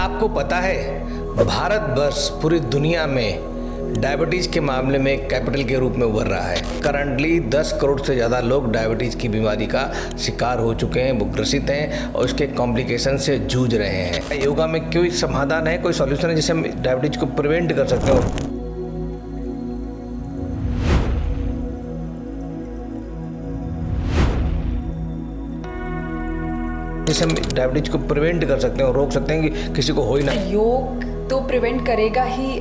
आपको पता है भारत वर्ष पूरी दुनिया में डायबिटीज़ के मामले में कैपिटल के रूप में उभर रहा है। करंटली 10 करोड़ से ज़्यादा लोग डायबिटीज़ की बीमारी का शिकार हो चुके हैं, वो ग्रसित हैं और उसके कॉम्प्लिकेशन से जूझ रहे हैं। योगा में कोई समाधान है, कोई सॉल्यूशन है जिससे हम डायबिटीज़ को प्रिवेंट कर सकते हो? जिससे हम डायबिटीज को प्रिवेंट कर सकते हैं और रोक सकते हैं कि किसी को हो ही ना। योग तो प्रिवेंट करेगा ही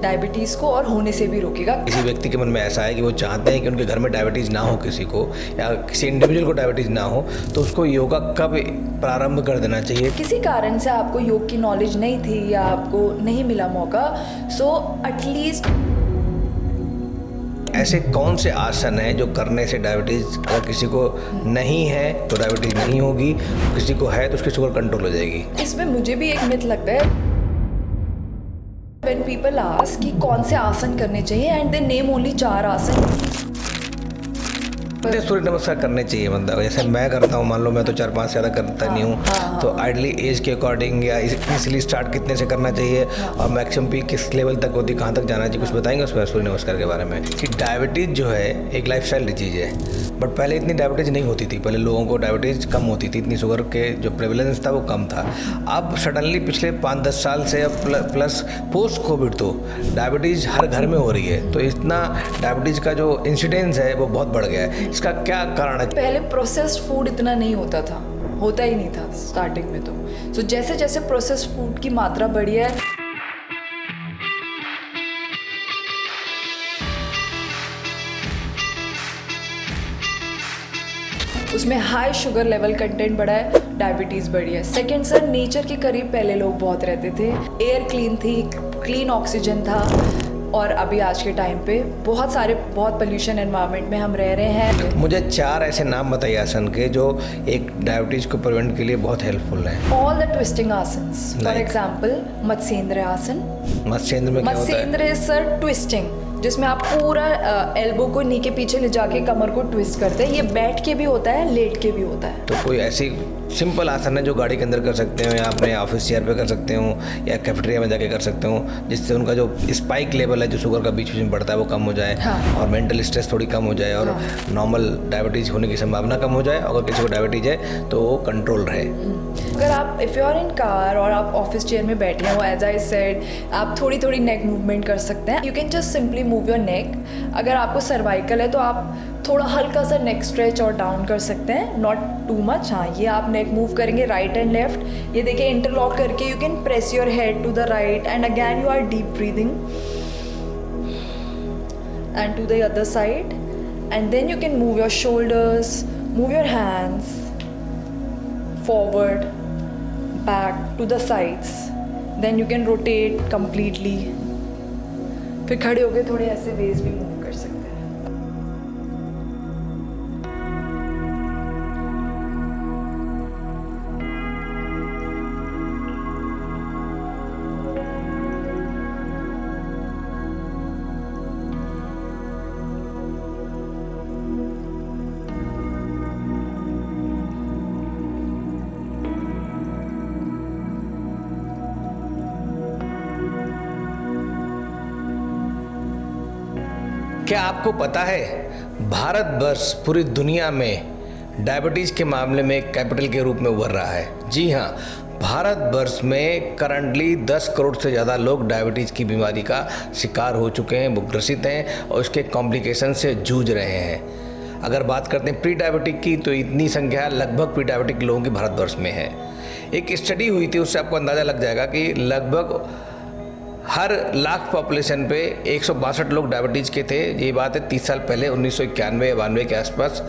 डायबिटीज़ को और होने से भी रोकेगा। किसी व्यक्ति के मन में ऐसा है कि वो चाहते हैं कि उनके घर में डायबिटीज़ ना हो, किसी को या किसी इंडिविजुअल को डायबिटीज़ ना हो, तो उसको योगा कब प्रारंभ कर देना चाहिए? किसी कारण से आपको योग की नॉलेज नहीं थी या आपको नहीं मिला मौका, सो एटलीस्ट ऐसे कौन से आसन हैं जो करने से डायबिटीज़, अगर किसी को नहीं है तो डायबिटीज़ नहीं होगी, किसी को है तो उसकी शुगर कंट्रोल हो जाएगी? इसमें मुझे भी एक मिथ लगता है when people ask कि कौन से आसन करने चाहिए and they name only 4 आसन। सूर्य नमस्कार करने चाहिए मतलब, जैसे मैं करता हूँ, मान लो मैं तो 4-5 से ज़्यादा करता नहीं हूँ, तो आइडली एज के अकॉर्डिंग या इसलिए स्टार्ट कितने से करना चाहिए और मैक्सिमम पीक किस लेवल तक होती, कहाँ तक जाना चाहिए, कुछ बताएंगे उसमें सूर्य नमस्कार के बारे में? कि डायबिटीज़ जो है एक लाइफस्टाइल डिजीज़ है, बट पहले इतनी डायबिटीज़ नहीं होती थी। पहले लोगों को डायबिटीज़ कम होती थी, इतनी शुगर के जो प्रेवलेंस था वो कम था। अब सडनली पिछले 5-10 साल से प्लस पोस्ट कोविड तो डायबिटीज़ हर घर में हो रही है, तो इतना डायबिटीज़ का जो इंसिडेंस है वो बहुत बढ़ गया है। इसका क्या कारण है? पहले प्रोसेस्ड फूड इतना नहीं होता था, होता ही नहीं था स्टार्टिंग में तो जैसे जैसे प्रोसेस्ड फूड की मात्रा बढ़ी है, उसमें हाई शुगर लेवल कंटेंट बढ़ा है, डायबिटीज़ बढ़ी है। सेकेंड सर, नेचर के करीब पहले लोग बहुत रहते थे, एयर क्लीन थी, क्लीन ऑक्सीजन था, और अभी आज के टाइम पे बहुत पोल्यूशन एनवायरनमेंट में हम रह रहे हैं। मुझे 4 ऐसे नाम बताइए आसन के जो एक डायबिटीज़ को प्रिवेंट के लिए बहुत हेल्पफुल हैं। All the twisting asanas, for example Matsyendra आसन। मत्स्येंद्र में क्या होता है? मत्स्येंद्र इज सर ट्विस्टिंग, जिसमें आप पूरा एल्बो को नी के पीछे ले जाके कमर को ट्विस्ट करते हैं। ये बैठ के भी होता है, लेट के भी होता है। तो कोई ऐसी सिंपल आसन है जो गाड़ी के अंदर कर सकते हो या अपने ऑफिस चेयर पे कर सकते हो या कैफेटेरिया में जाके कर सकते हो, जिससे उनका जो स्पाइक लेवल है जो शुगर का बीच में बढ़ता है वो कम हो जाए, हाँ। और मेंटल स्ट्रेस थोड़ी कम हो जाए और नॉर्मल डायबिटीज़ होने की संभावना कम हो जाए। अगर किसी को डायबिटीज़ है तो वो कंट्रोल रहे। अगर आप if you are in car और आप ऑफिस चेयर में बैठे हो, एज आई सेड, आप थोड़ी थोड़ी नेक मूवमेंट कर सकते हैं। You can just simply move your neck. अगर आपको सर्वाइकल है तो आप थोड़ा हल्का सा नेक स्ट्रेच और डाउन कर सकते हैं, नॉट टू मच। हाँ, ये आप नेक मूव करेंगे राइट एंड लेफ्ट, ये देखिए इंटरलॉक करके you can press your head to the right and again you are deep breathing and to the other side, and then you can move your shoulders, move your hands forward, back to the sides, then you can rotate completely। फिर खड़े होके थोड़े ऐसे veg भी move कर सकते हैं। क्या आपको पता है भारत वर्ष पूरी दुनिया में डायबिटीज़ के मामले में कैपिटल के रूप में उभर रहा है? जी हाँ, भारत वर्ष में करंटली 10 करोड़ से ज़्यादा लोग डायबिटीज़ की बीमारी का शिकार हो चुके हैं, वो ग्रसित हैं और उसके कॉम्प्लिकेशन से जूझ रहे हैं। अगर बात करते हैं प्री डायबिटिक की, तो इतनी संख्या लगभग प्री डायबिटिक लोगों की भारतवर्ष में है। एक स्टडी हुई थी, उससे आपको अंदाज़ा लग जाएगा कि लगभग हर लाख पॉपुलेशन पे 162 लोग डायबिटीज़ के थे। ये बात है 30 साल पहले 1991-92 के आसपास।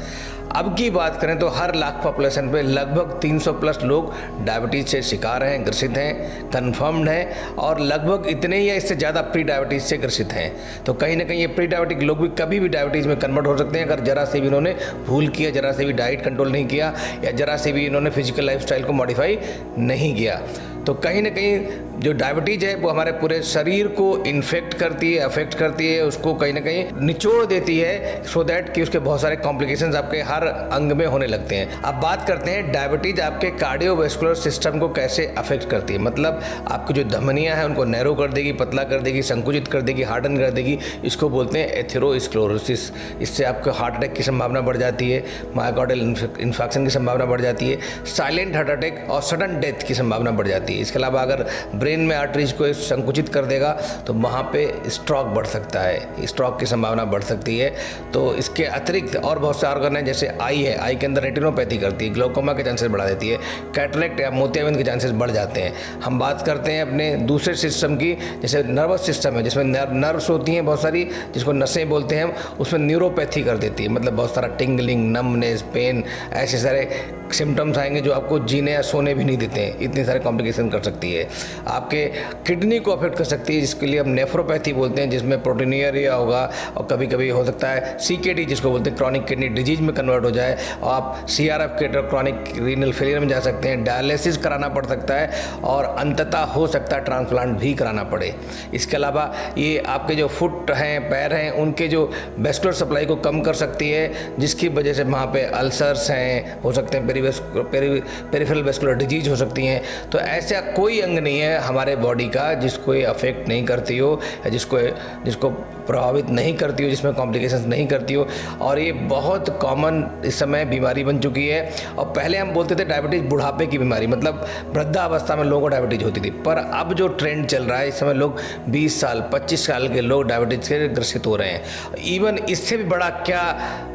अब की बात करें तो हर लाख पॉपुलेशन पे लगभग 300 प्लस लोग डायबिटीज़ से शिकार हैं, ग्रसित हैं, कन्फर्म्ड हैं, और लगभग इतने ही या इससे ज़्यादा प्री डायबिटीज़ से ग्रसित हैं। तो कहीं ना कहीं ये प्री डायबिटिक लोग भी कभी भी डायबिटीज़ में कन्वर्ट हो सकते हैं अगर जरा से भी इन्होंने भूल किया, जरा से भी डाइट कंट्रोल नहीं किया या जरा से भी इन्होंने फिजिकल लाइफस्टाइल को मॉडिफाई नहीं किया। तो कहीं ना कहीं जो डायबिटीज है वो हमारे पूरे शरीर को इन्फेक्ट करती है, अफेक्ट करती है, उसको कहीं ना कहीं निचोड़ देती है, सो दैट कि उसके बहुत सारे कॉम्प्लिकेशंस आपके हर अंग में होने लगते हैं। अब बात करते हैं डायबिटीज आपके कार्डियोवैस्कुलर सिस्टम को कैसे अफेक्ट करती है। मतलब आपकी जो धमनियां हैं उनको नैरो कर देगी, पतला कर देगी, संकुचित कर देगी, हार्डन कर देगी। इसको बोलते हैं एथेरोस्क्लेरोसिस। इससे आपको हार्ट अटैक की संभावना बढ़ जाती है, मायोकार्डियल इन्फेक्शन की संभावना बढ़ जाती है, साइलेंट हार्ट अटैक और सडन डेथ की संभावना बढ़ जाती है। इसके अलावा अगर ब्रेन में आर्टरीज को संकुचित कर देगा तो वहाँ पे स्ट्रोक बढ़ सकता है, स्ट्रोक की संभावना बढ़ सकती है। तो इसके अतिरिक्त और बहुत से ऑर्गन हैं, जैसे आई है, आई के अंदर रेटिनोपैथी करती है, ग्लोकोमा के चांसेस बढ़ा देती है, कैटरेक्ट या मोतियाबिंद के चांसेस बढ़ जाते हैं। हम बात करते हैं अपने दूसरे सिस्टम की, जैसे नर्वस सिस्टम है जिसमें नर्व्स होती हैं बहुत सारी, जिसको नसें बोलते हैं हम, उसमें न्यूरोपैथी कर देती है। मतलब बहुत सारा टिंगलिंग, नमनेस, पेन, ऐसे सारे सिम्टम्स आएंगे जो आपको जीने या सोने भी नहीं देते हैं। इतने सारे कॉम्प्लिकेशन कर सकती है। आपके किडनी को अफेक्ट कर सकती है, जिसके लिए हम नेफ्रोपैथी बोलते हैं, जिसमें प्रोटीनियरिया होगा और कभी कभी हो सकता है CKD जिसको बोलते हैं क्रॉनिक किडनी डिजीज में कन्वर्ट हो जाए और आप CRF के क्रॉनिक रीनल फेलियर में जा सकते हैं, डायलिसिस कराना पड़ सकता है और अंततः हो सकता है ट्रांसप्लांट भी कराना पड़े। इसके अलावा ये आपके जो फुट हैं, पैर हैं, उनके जो वेस्कुलर सप्लाई को कम कर सकती है, जिसकी वजह से वहाँ पे अल्सर्स हैं, हो सकते हैं पेरिफेरल वेस्कुलर डिजीज हो सकती हैं। तो ऐसा कोई अंग नहीं है हमारे बॉडी का जिसको ये अफेक्ट नहीं करती हो या जिसको प्रभावित नहीं करती हो, जिसमें कॉम्प्लिकेशंस नहीं करती हो। और ये बहुत कॉमन इस समय बीमारी बन चुकी है। और पहले हम बोलते थे डायबिटीज़ बुढ़ापे की बीमारी, मतलब वृद्धावस्था में लोगों को डायबिटीज़ होती थी। पर अब जो ट्रेंड चल रहा है, इस समय लोग 20 साल 25 साल के लोग डायबिटीज़ से ग्रसित हो रहे हैं। इवन इससे भी बड़ा क्या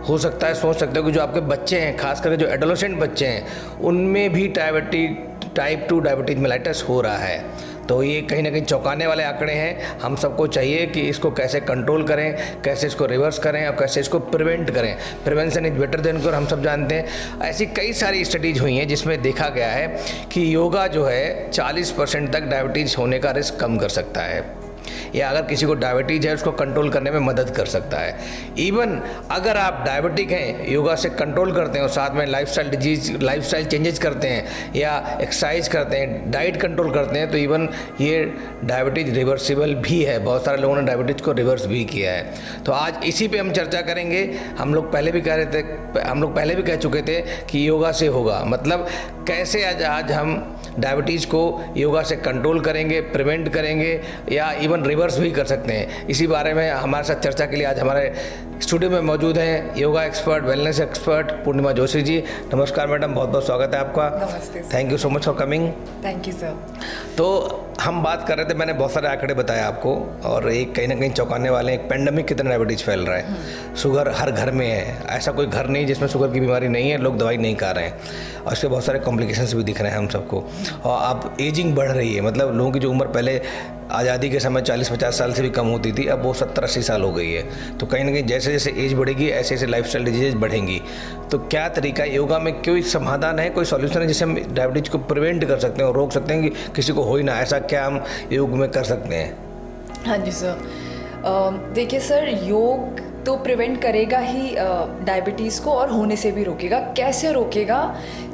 हो सकता है, सोच सकते हो कि जो आपके बच्चे हैं, खास करके जो एडोलेसेंट बच्चे हैं, उनमें भी टाइप 2 डायबिटीज मेलाइटस हो रहा है। तो ये कहीं ना कहीं चौंकाने वाले आंकड़े हैं। हम सबको चाहिए कि इसको कैसे कंट्रोल करें, कैसे इसको रिवर्स करें और कैसे इसको प्रिवेंट करें। Prevention is better than cure, हम सब जानते हैं। ऐसी कई सारी स्टडीज हुई हैं जिसमें देखा गया है कि योगा जो है 40% तक डायबिटीज़ होने का रिस्क कम कर सकता है, या अगर किसी को डायबिटीज़ है उसको कंट्रोल करने में मदद कर सकता है। इवन अगर आप डायबिटिक हैं, योगा से कंट्रोल करते हैं और साथ में लाइफस्टाइल चेंजेस करते हैं या एक्सरसाइज करते हैं, डाइट कंट्रोल करते हैं, तो इवन ये डायबिटीज़ रिवर्सिबल भी है। बहुत सारे लोगों ने डायबिटीज़ को रिवर्स भी किया है। तो आज इसी पे हम चर्चा करेंगे। हम लोग पहले भी कह चुके थे कि योगा से होगा, मतलब कैसे आज हम डायबिटीज़ को योगा से कंट्रोल करेंगे, प्रिवेंट करेंगे या इवन रिवर्स भी कर सकते हैं। इसी बारे में हमारे साथ चर्चा के लिए आज हमारे स्टूडियो में मौजूद हैं योगा एक्सपर्ट, वेलनेस एक्सपर्ट पूर्णिमा जोशी जी। नमस्कार मैडम, बहुत बहुत स्वागत है आपका। नमस्ते। Thank you so much for coming. Thank you sir. तो हम बात कर रहे थे, मैंने बहुत सारे आंकड़े बताए आपको और एक कहीं ना कहीं चौंकाने वाले, एक पेंडेमिक की तरह डायबिटीज़ फैल रहा है। शुगर हर घर में है, ऐसा कोई घर नहीं जिसमें शुगर की बीमारी नहीं है, लोग दवाई नहीं खा रहे हैं और इसके बहुत सारे कॉम्प्लिकेशंस भी दिख रहे हैं हम सबको। और अब एजिंग बढ़ रही है, मतलब लोगों की जो उम्र पहले आज़ादी के समय 40-50 साल से भी कम होती थी, अब वो 70-80 साल हो गई है। तो कहीं ना कहीं जैसे जैसे एज बढ़ेगी ऐसे ऐसे लाइफस्टाइल डिजीज बढ़ेंगी। तो क्या तरीका है, योगा में कोई समाधान है, कोई सॉल्यूशन है जिससे हम डायबिटीज़ को प्रिवेंट कर सकते हैं और रोक सकते हैं कि किसी को हो ही ना, ऐसा क्या हम योग में कर सकते हैं? हाँ जी सर। देखिए सर, योग तो प्रिवेंट करेगा ही डायबिटीज़ को और होने से भी रोकेगा। कैसे रोकेगा?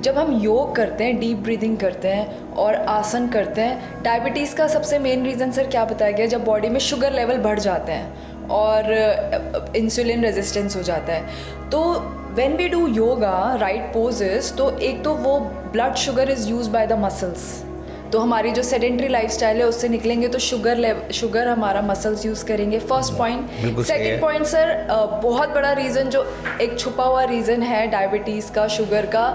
जब हम योग करते हैं, डीप ब्रीदिंग करते हैं और आसन करते हैं। डायबिटीज़ का सबसे मेन रीज़न सर क्या बताया गया, जब बॉडी में शुगर लेवल बढ़ जाते हैं और इंसुलिन रेजिस्टेंस हो जाता है। तो when we do yoga, right poses, तो एक तो वो blood sugar is use by the muscles. तो हमारी जो सेडेंट्री लाइफस्टाइल है उससे निकलेंगे तो शुगर हमारा मसल्स यूज़ करेंगे। First point. Second point sir, बहुत बड़ा रीज़न जो एक छुपा हुआ रीज़न है डायबिटीज़ का, शुगर का,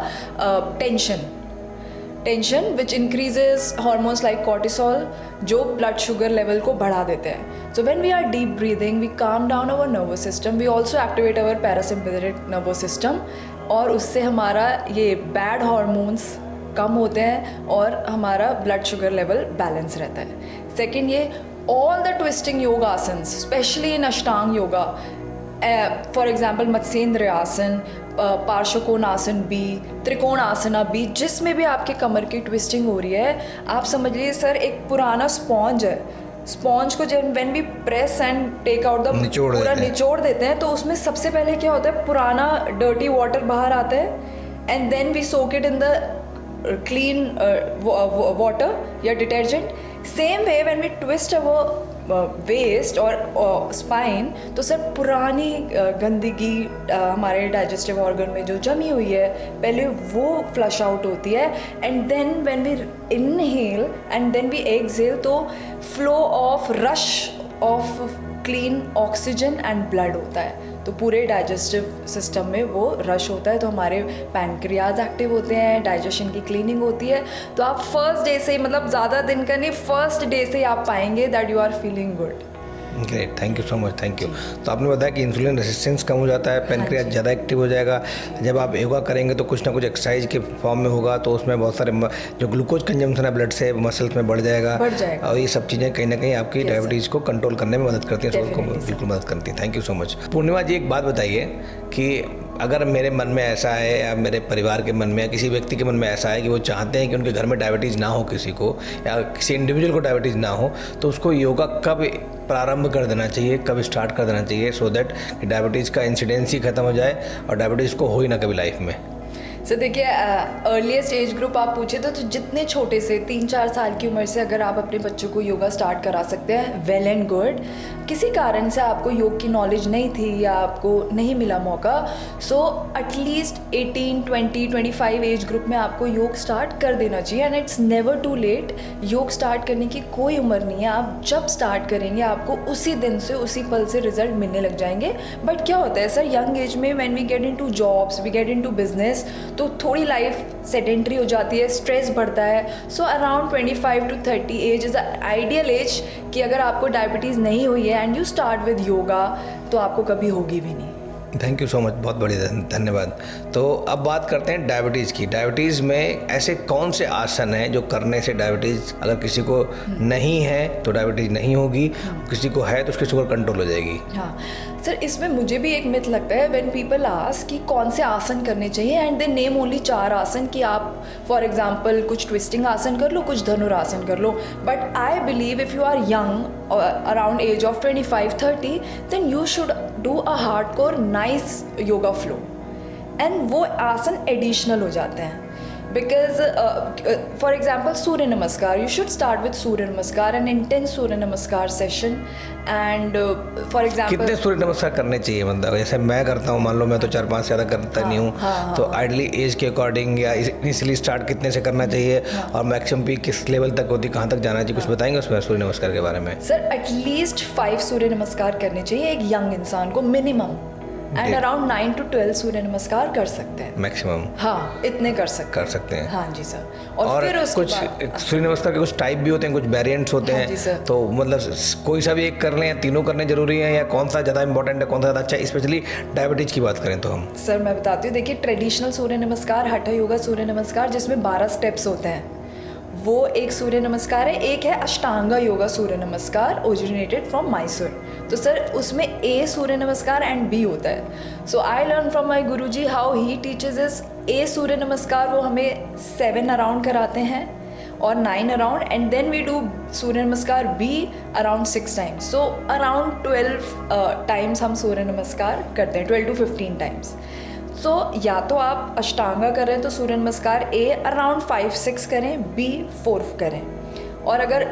tension which increases hormones like cortisol, जो ब्लड शुगर लेवल को बढ़ा देते हैं। So when we are deep breathing, we calm down our nervous system, we also activate our parasympathetic nervous system, और उससे हमारा ये बैड हार्मोन्स कम होते हैं और हमारा ब्लड शुगर लेवल बैलेंस रहता है। सेकंड, ये all the twisting yoga asanas, specially in Ashtanga yoga, for example Matsyendra आसन, पार्श्वकोणासन बी, त्रिकोणासना बी, जिसमें भी आपके कमर की ट्विस्टिंग हो रही है, आप समझ लीजिए सर एक पुराना स्पॉन्ज है। स्पॉन्ज को जब when we press and take out the पूरा निचोड़ देते हैं, तो उसमें सबसे पहले क्या होता है, पुराना डर्टी वाटर बाहर आता है and then we soak it in the clean water या detergent, same way when we twist our waist और स्पाइन, तो सर पुरानी गंदगी हमारे डाइजेस्टिव ऑर्गन में जो जमी हुई है पहले वो फ्लश आउट होती है, and then when we inhale and then we exhale, तो flow of rush of clean oxygen and blood होता है, तो पूरे डाइजेस्टिव सिस्टम में वो रश होता है, तो हमारे पैनक्रियाज एक्टिव होते हैं, डाइजेशन की क्लीनिंग होती है। तो आप फर्स्ट डे से ही, मतलब ज़्यादा दिन का नहीं, फर्स्ट डे से ही आप पाएंगे that you are feeling good. Great, thank you so much, thank you. तो आपने बताया कि इंसुलिन रेजिस्टेंस कम हो जाता है, पैनक्रियाज ज़्यादा एक्टिव हो जाएगा। जब आप योगा करेंगे तो कुछ ना कुछ एक्सरसाइज के फॉर्म में होगा, तो उसमें बहुत सारे जो ग्लूकोज कंजम्पशन है ब्लड से मसल्स में बढ़ जाएगा, और ये सब चीज़ें कहीं ना कहीं आपकी डायबिटीज़ को कंट्रोल करने में मदद करती हैं, बिल्कुल मदद करती हैं। Thank you so much. Purnima ji, एक बात बताइए कि अगर मेरे मन में ऐसा है या मेरे परिवार के मन में या किसी व्यक्ति के मन में ऐसा है कि वो चाहते हैं कि उनके घर में डायबिटीज़ ना हो, किसी को या किसी इंडिविजुअल को डायबिटीज़ ना हो, तो उसको योगा कब प्रारंभ कर देना चाहिए, कब स्टार्ट कर देना चाहिए, सो दैट कि डायबिटीज़ का इंसिडेंस ही खत्म हो जाए और डायबिटीज़ को हो ही ना कभी लाइफ में? सर देखिए, अर्लीस्ट एज ग्रुप आप पूछे तो जितने छोटे से 3-4 साल की उम्र से अगर आप अपने बच्चों को योगा स्टार्ट करा सकते हैं, वेल एंड गुड। किसी कारण से आपको योग की नॉलेज नहीं थी या आपको नहीं मिला मौका, सो एटलीस्ट 18, 20, 25 एज ग्रुप में आपको योग स्टार्ट कर देना चाहिए, and it's never too late. योग स्टार्ट करने की कोई उम्र नहीं है, आप जब स्टार्ट करेंगे आपको उसी दिन से, उसी पल से रिजल्ट मिलने लग जाएंगे। बट क्या होता है सर, यंग एज में when we get into jobs, we get into business, तो थोड़ी लाइफ सेडेंट्री हो जाती है, स्ट्रेस बढ़ता है। So around 25 to 30 age is the ideal age कि अगर आपको डायबिटीज़ नहीं हुई है and you start with yoga, तो आपको कभी होगी भी नहीं। थैंक यू सो मच, बहुत बढ़िया, धन्यवाद। तो अब बात करते हैं डायबिटीज़ की। डायबिटीज़ में ऐसे कौन से आसन हैं जो करने से डायबिटीज़, अगर किसी को नहीं है तो डायबिटीज़ नहीं होगी, किसी को है तो उसकी शुगर कंट्रोल हो जाएगी? हाँ सर, इसमें मुझे भी एक मिथ लगता है व्हेन पीपल आस्क कि कौन से आसन करने चाहिए, एंड दे नेम ओनली 4 आसन कि आप फॉर एग्जांपल कुछ ट्विस्टिंग आसन कर लो, कुछ धनुरासन कर लो। But I believe if you are young around age of 25-30, then you should do a hardcore nice yoga flow, and वो आसन एडिशनल हो जाते हैं। बिकॉज फॉर एग्जाम्पल सूर्य नमस्कार, यू शुड स्टार्ट विद सूर्य नमस्कार, एन इंटेंस सूर्य नमस्कार सेशन। एंड फॉर एग्जाम्पल कितने सूर्य नमस्कार करने चाहिए? मतलब जैसे मैं करता हूँ, मान लो मैं तो 4-5 से ज़्यादा करता नहीं हूँ, तो आइडली एज के अकॉर्डिंग या इनिशियली स्टार्ट कितने से करना चाहिए, और मैक्सिमम पीक किस लेवल तक होती, कहाँ तक जाना चाहिए, कुछ बताएंगे उसमें सूर्य नमस्कार के बारे में? सर एटलीस्ट 5 सूर्य नमस्कार करने चाहिए एक यंग इंसान को मिनिमम, एंड अराउंड 9 to 12 सूर्य नमस्कार कर सकते हैं मैक्सिमम। हाँ, इतने कर सकते हैं। हाँ जी सर। और फिर उसके कुछ बाद सूर्य नमस्कार के कुछ टाइप भी होते हैं, कुछ वेरिएंट्स होते हाँ जी सर। हैं, तो मतलब कोई सा भी एक कर लें या तीनों करने जरूरी है, या कौन सा ज़्यादा इंपॉर्टेंट है, कौन सा ज़्यादा अच्छा है, स्पेशली डायबिटीज़ की बात करें तो हम? सर मैं बताती हूँ, देखिए ट्रेडिशनल सूर्य नमस्कार, हठ योगा सूर्य नमस्कार जिसमें 12 स्टेप्स होते हैं, वो एक सूर्य नमस्कार है। एक है अष्टांगा योगा सूर्य नमस्कार, ओरिजिनेटेड फ्रॉम मैसूर। तो सर उसमें ए सूर्य नमस्कार एंड बी होता है। So I learn from my Guruji how he teaches is a Surya Namaskar वो हमें 7 अराउंड कराते हैं और 9 around, and then we do Surya Namaskar B around 6 times. So around 12 times हम सूर्य नमस्कार करते हैं, 12 to 15 टाइम्स। सो या तो आप अष्टांगा करें तो सूर्य नमस्कार ए अराउंड 5-6 करें, बी 4 करें, और अगर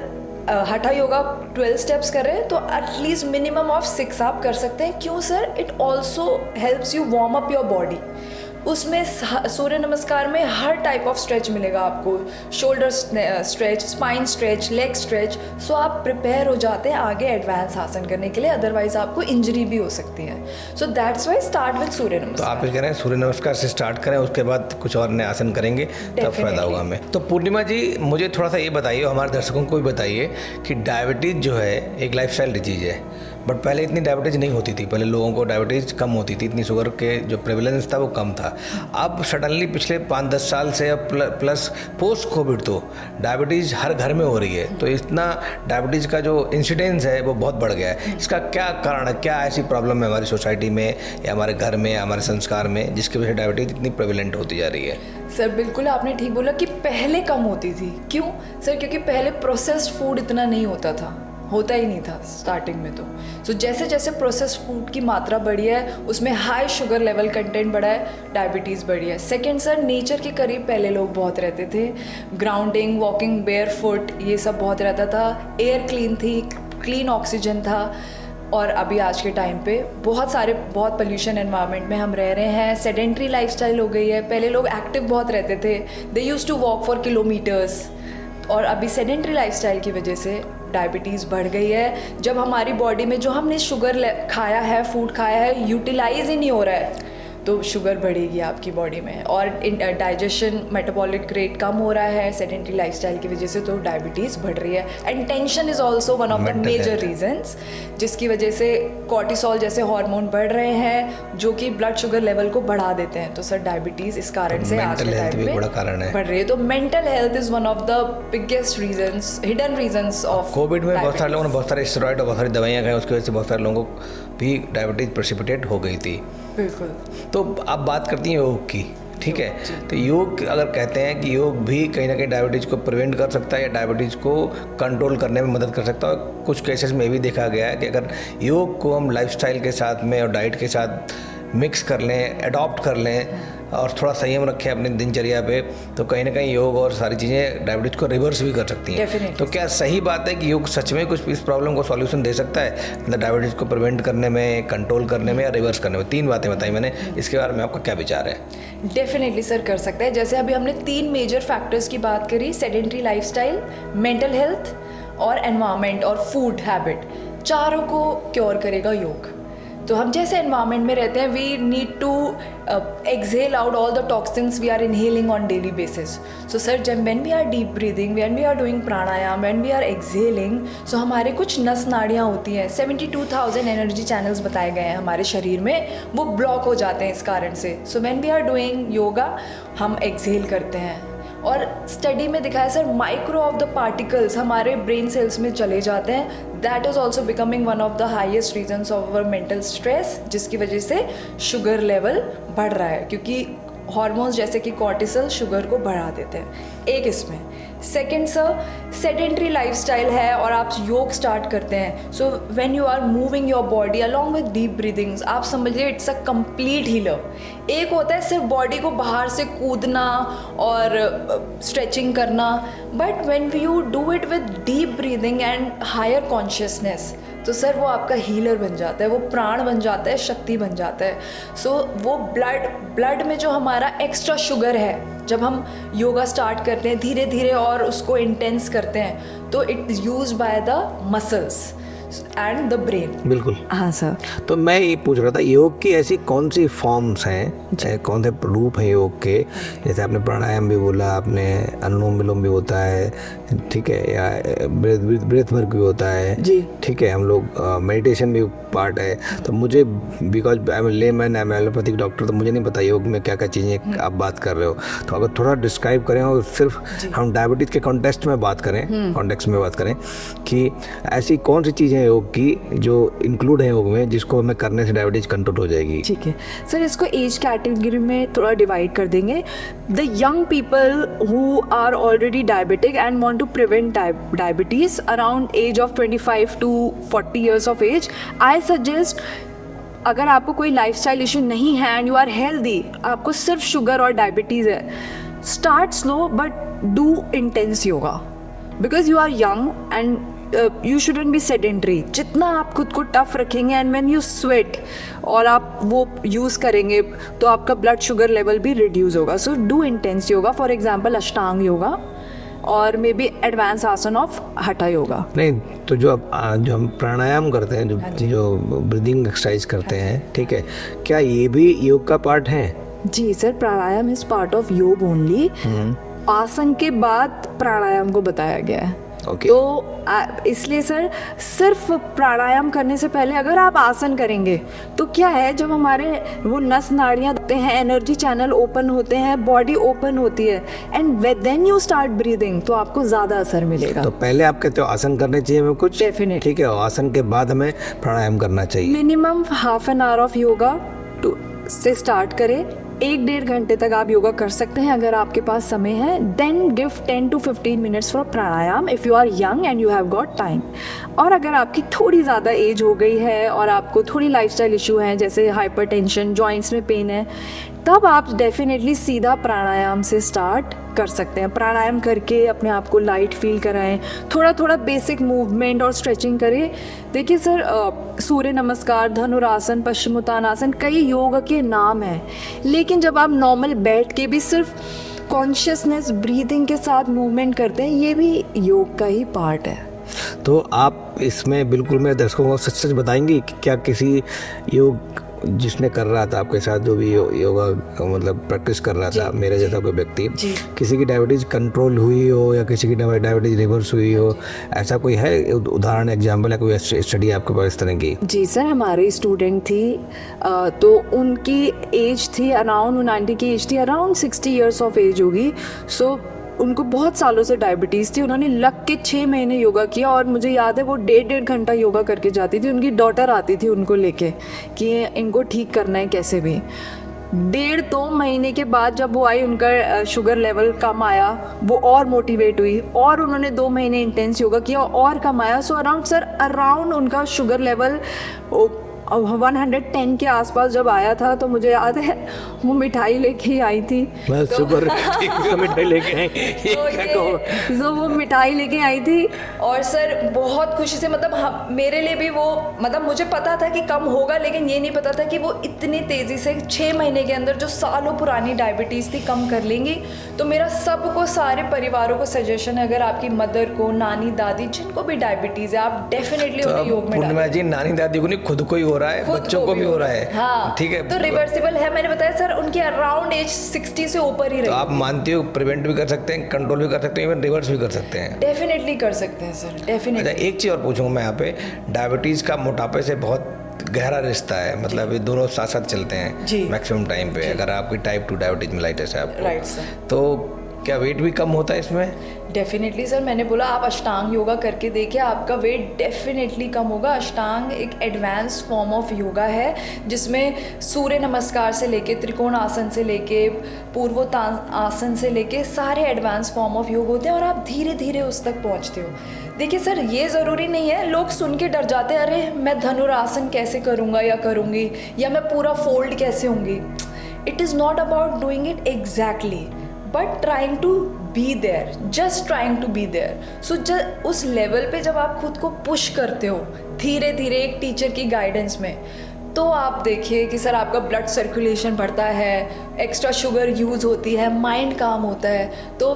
हठा योगा 12 स्टेप्स करें तो एटलीस्ट मिनिमम ऑफ 6 आप कर सकते हैं। क्यों sir? It also helps you warm up your body. उसमें सूर्य नमस्कार में हर टाइप ऑफ स्ट्रेच मिलेगा आपको, shoulder stretch, spine stretch, leg stretch. So आप प्रिपेयर हो जाते हैं आगे एडवांस आसन करने के लिए, अदरवाइज आपको इंजरी भी हो सकती है। So that's why start with Surya तो नमस्कार। आप ये कह रहे हैं सूर्य नमस्कार से स्टार्ट करें, उसके बाद कुछ और नए आसन करेंगे तब फायदा होगा हमें। तो पूर्णिमा जी मुझे थोड़ा सा ये बताइए, हमारे दर्शकों को भी बताइए कि डायबिटीज़ जो है एक लाइफस्टाइल डिजीज है, बट पहले इतनी डायबिटीज़ नहीं होती थी, पहले लोगों को डायबिटीज़ कम होती थी, इतनी शुगर के जो प्रेवलेंस था वो कम था। अब सडनली पिछले 5-10 साल से प्लस पोस्ट कोविड तो डायबिटीज़ हर घर में हो रही है, तो इतना डायबिटीज़ का जो इंसिडेंस है वो बहुत बढ़ गया है। इसका क्या कारण है, क्या ऐसी प्रॉब्लम है हमारी सोसाइटी में या हमारे घर में या हमारे संस्कार में जिसकी वजह से डायबिटीज़ इतनी प्रेवलेंट होती जा रही है? सर बिल्कुल आपने ठीक बोला कि पहले कम होती थी। क्यों सर? क्योंकि पहले प्रोसेस्ड फूड इतना नहीं होता था, होता ही नहीं था स्टार्टिंग में। तो सो जैसे जैसे प्रोसेस्ड फूड की मात्रा बढ़ी है, उसमें हाई शुगर लेवल कंटेंट बढ़ा है, डायबिटीज़ बढ़ी है। सेकेंड सर, नेचर के करीब पहले लोग बहुत रहते थे, ग्राउंडिंग, वॉकिंग बेयर फुट, ये सब बहुत रहता था। एयर क्लीन थी, क्लीन ऑक्सीजन था। और अभी आज के टाइम पे बहुत पोल्यूशन एनवायरनमेंट में हम रह रहे हैं, सेडेंट्री लाइफस्टाइल हो गई है। पहले लोग एक्टिव बहुत रहते थे, they used to walk for kilometres, और अभी सेडेंट्री लाइफस्टाइल की वजह से डायबिटीज़ बढ़ गई है। जब हमारी बॉडी में जो हमने शुगर खाया है, फूड खाया है, यूटिलाइज ही नहीं हो रहा है, तो शुगर बढ़ेगी आपकी बॉडी में। और डाइजेशन, मेटाबॉलिक रेट कम हो रहा है सेडेंट्री लाइफस्टाइल की वजह से, तो डायबिटीज़ बढ़ रही है। And tension is also one of the major reasons, जिसकी वजह से कॉर्टिसोल जैसे हार्मोन बढ़ रहे हैं, जो कि ब्लड शुगर लेवल को बढ़ा देते हैं। तो सर डायबिटीज़ इस कारण से आज के टाइम में बढ़ रही है। तो mental health is one of the biggest reasons, hidden reasons of Covid में बहुत सारे लोगों ने बहुत सारे स्टेरॉइड और बहुत सारी दवाइयाँ खाई, उसकी वजह से बहुत सारे लोगों को भी डायबिटीज़ प्रेसिपिटेट हो गई थी। बिल्कुल। तो आप बात करती हैं योग की, ठीक है, तो योग अगर कहते हैं कि योग भी कहीं ना कहीं डायबिटीज़ को प्रिवेंट कर सकता है या डायबिटीज़ को कंट्रोल करने में मदद कर सकता है। कुछ केसेस में भी देखा गया है कि अगर योग को हम लाइफस्टाइल के साथ में और डाइट के साथ मिक्स कर लें, अडॉप्ट कर लें और थोड़ा संयम रखें अपनी दिनचर्या पे, तो कहीं ना कहीं योग और सारी चीज़ें डायबिटीज़ को रिवर्स भी कर सकती हैं। Definitely. तो क्या सही बात है कि योग सच में कुछ इस प्रॉब्लम को सॉल्यूशन दे सकता है, मतलब डायबिटीज़ को प्रिवेंट करने में, कंट्रोल करने में या रिवर्स करने में? 3 बातें बताई मैंने, इसके बारे में आपका क्या विचार है? डेफिनेटली सर कर सकता है। जैसे अभी हमने 3 मेजर फैक्टर्स की बात करी, सेडेंट्री लाइफस्टाइल, मेंटल हेल्थ और एनवायरनमेंट और फूड हैबिट, चारों को क्योर करेगा योग। तो हम जैसे एनवायरनमेंट में रहते हैं, we need to exhale out all the toxins we are inhaling on daily basis. So sir, जब when we are deep breathing, when we are doing pranayam, when we are exhaling, so हमारे कुछ नस नाड़ियाँ होती हैं, 72,000 energy channels बताए गए हैं हमारे शरीर में, वो ब्लॉक हो जाते हैं इस कारण से। So when we are doing yoga, हम exhale करते हैं, और स्टडी में दिखाया sir micro of the particles हमारे ब्रेन सेल्स में चले जाते हैं। That is also becoming one of the highest reasons of our mental stress, जिसकी वजह से शुगर लेवल बढ़ रहा है, क्योंकि हार्मोन्स जैसे कि कॉर्टिसोल शुगर को बढ़ा देते हैं। एक इसमें सेकेंड सर, सेडेंट्री लाइफस्टाइल है और आप योग स्टार्ट करते हैं, so when you are moving your body along with deep breathings, आप समझिए इट्स अ कंप्लीट हीलर। एक होता है सिर्फ बॉडी को बाहर से कूदना और स्ट्रेचिंग करना, but when you do it with deep breathing and higher consciousness, तो सर वो आपका हीलर बन जाता है, वो प्राण बन जाता है, शक्ति बन जाता है। सो वो ब्लड में जो हमारा एक्स्ट्रा शुगर है, जब हम योगा स्टार्ट करते हैं धीरे धीरे और उसको इंटेंस करते हैं, तो it is used by the muscles and the brain. बिल्कुल, हाँ सर। तो मैं ये पूछ रहा था, योग की ऐसी कौन सी फॉर्म्स हैं, चाहे कौन से रूप हैं योग के? जैसे आपने प्राणायाम भी बोला, आपने अनुलोम विलोम भी होता है, ठीक है, या ब्रेथ वर्क भी होता है जी, ठीक है, हम लोग मेडिटेशन भी पार्ट है। तो मुझे, because I am layman, I am allopathic doctor, तो मुझे नहीं पता योग में क्या क्या चीज़ें आप बात कर रहे हो। तो अगर थोड़ा डिस्क्राइब करें और सिर्फ हम डायबिटीज़ के कॉन्टेक्स्ट में बात करें, कि ऐसी कौन सी चीज़ें योग की जो इंक्लूड है योग में, जिसको हमें करने से डायबिटीज कंट्रोल हो जाएगी? ठीक है सर, इसको एज कैटेगरी में थोड़ा डिवाइड कर देंगे। The young people who are already diabetic and want to prevent diabetes around age of 25 to 40 years of age, I suggest, अगर आपको कोई लाइफस्टाइल इशू नहीं है एंड यू आर हेल्दी, आपको सिर्फ शुगर और डायबिटीज़ है, start slow but do intense yoga, because you are young and you shouldn't be sedentary. जितना आप खुद को टफ रखेंगे एंड व्हेन यू स्वेट और आप वो यूज़ करेंगे, तो आपका ब्लड शुगर लेवल भी रिड्यूस होगा। So do intense yoga, for example अष्टांग योगा और मे बी एडवांस आसन ऑफ हठा योगा। नहीं, तो जो हम प्राणायाम करते हैं, जो ब्रीदिंग एक्सरसाइज करते हैं, ठीक है, क्या ये भी योग का पार्ट है? जी sir, pranayama is part of yoga only. आसन के बाद प्राणायाम को बताया गया है। Okay. तो इसलिए सर, सिर्फ प्राणायाम करने से पहले अगर आप आसन करेंगे, तो क्या है, जब हमारे वो नस नाड़ियाँ होते हैं, एनर्जी चैनल ओपन होते हैं, बॉडी ओपन होती है, and then you start breathing, तो आपको ज़्यादा असर मिलेगा। तो पहले आप कहते हो आसन करने चाहिए हमें कुछ, डेफिनेटली, ठीक है, आसन के बाद हमें प्राणायाम करना चाहिए। Minimum half an hour of yoga से स्टार्ट करें, 1-1.5 घंटे तक आप योगा कर सकते हैं अगर आपके पास समय है. Then give 10 to 15 minutes for pranayama if you are young and you have got time. और अगर आपकी थोड़ी ज़्यादा एज हो गई है और आपको थोड़ी लाइफस्टाइल इशू हैं जैसे हाइपरटेंशन, जॉइंट्स में पेन है, तब आप डेफिनेटली सीधा प्राणायाम से स्टार्ट कर सकते हैं. प्राणायाम करके अपने आप को लाइट फील कराएं, थोड़ा थोड़ा बेसिक मूवमेंट और स्ट्रेचिंग करें. देखिए सर, सूर्य नमस्कार, धनुरासन, पश्चिमोत्तानासन, कई योग के नाम हैं, लेकिन जब आप नॉर्मल बैठ के भी सिर्फ कॉन्शियसनेस ब्रीदिंग के साथ मूवमेंट करते हैं, ये भी योग का ही पार्ट है. तो आप इसमें बिल्कुल मेरे दर्शकों को सच सच बताएंगे कि क्या किसी योग जिसने कर रहा था आपके साथ, जो भी योगा मतलब प्रैक्टिस कर रहा था, मेरे जैसा कोई व्यक्ति, किसी की डायबिटीज़ कंट्रोल हुई हो या किसी की डायबिटीज़ रिवर्स हुई हो, ऐसा कोई है उदाहरण, एग्जाम्पल है कोई स्टडी आपके पास इस तरह की? जी सर, हमारी स्टूडेंट थी, तो उनकी एज थी अराउंड 90 की एज थी, अराउंड 60 ईयर्स ऑफ एज होगी. सो उनको बहुत सालों से डायबिटीज़ थी. उन्होंने लग के 6 महीने योगा किया और मुझे याद है वो 1.5 घंटा योगा करके जाती थी. उनकी डॉटर आती थी उनको लेके कि इनको ठीक करना है कैसे भी. 1.5-2 महीने के बाद जब वो आई, उनका शुगर लेवल कम आया, वो और मोटिवेट हुई और उन्होंने 2 महीने इंटेंस योगा किया और कम आया. सो अराउंड उनका शुगर लेवल 110 के आसपास जब आया था, तो मुझे याद है वो मिठाई लेके आई थी. शुगर मिठाई लेके आई, तो वो मिठाई लेके आई थी और सर बहुत खुशी से, मतलब मेरे लिए भी वो, मतलब मुझे पता था कि कम होगा, लेकिन ये नहीं पता था कि वो इतनी तेज़ी से 6 महीने के अंदर जो सालों पुरानी डायबिटीज़ थी कम कर लेंगी. तो मेरा सबको, सारे परिवारों को सजेशन है, अगर आपकी मदर को, नानी दादी, जिनको भी डायबिटीज़ है, आप डेफिनेटली उन्हें योग में पूर्णिमा जी, नानी दादी को नहीं, खुद को ही हो रहा है, बच्चों को भी हो रहा है. हाँ, ठीक है. तो रिवर्सिबल है. मैंने बताया सर, उनकी अराउंड एज 60 से ऊपर ही रही. तो आप मानते हो प्रिवेंट भी कर सकते हैं, कंट्रोल भी कर सकते हैं, इवन रिवर्स भी कर सकते हैं? डेफिनेटली कर सकते हैं सर, डेफिनेटली. अच्छा, एक चीज़ और पूछूंगा मैं यहाँ पे, डायबिटीज़ का मोटापे से बहुत गहरा रिश्ता है, मतलब ये दोनों साथ साथ चलते हैं मैक्सिमम टाइम पे. अगर आपकी टाइप 2 डायबिटीज मेलाइटिस है आपको, राइट सर, तो क्या वेट भी कम होता है इसमें? Definitely sir. मैंने बोला आप अष्टांग योगा करके देखिए, आपका वेट डेफिनेटली कम होगा. अष्टांग एक एडवांस फॉर्म ऑफ योगा है जिसमें सूर्य नमस्कार से लेके, त्रिकोण आसन से लेके, पूर्वोत्तान से लेके सारे एडवांस फॉर्म ऑफ योग होते हैं और आप धीरे धीरे उस तक पहुंचते हो. देखिए सर, ये ज़रूरी नहीं है, लोग सुन के डर जाते हैं, अरे मैं धनुरासन कैसे करूँगा या करूँगी, या मैं पूरा फोल्ड कैसे होंगी. It is not about doing it exactly, but trying to be there, just trying to be there. So उस लेवल पे जब आप खुद को पुश करते हो धीरे धीरे एक टीचर की गाइडेंस में, तो आप देखिए कि सर आपका ब्लड सर्कुलेशन बढ़ता है, एक्स्ट्रा शुगर यूज़ होती है, माइंड काम होता है, तो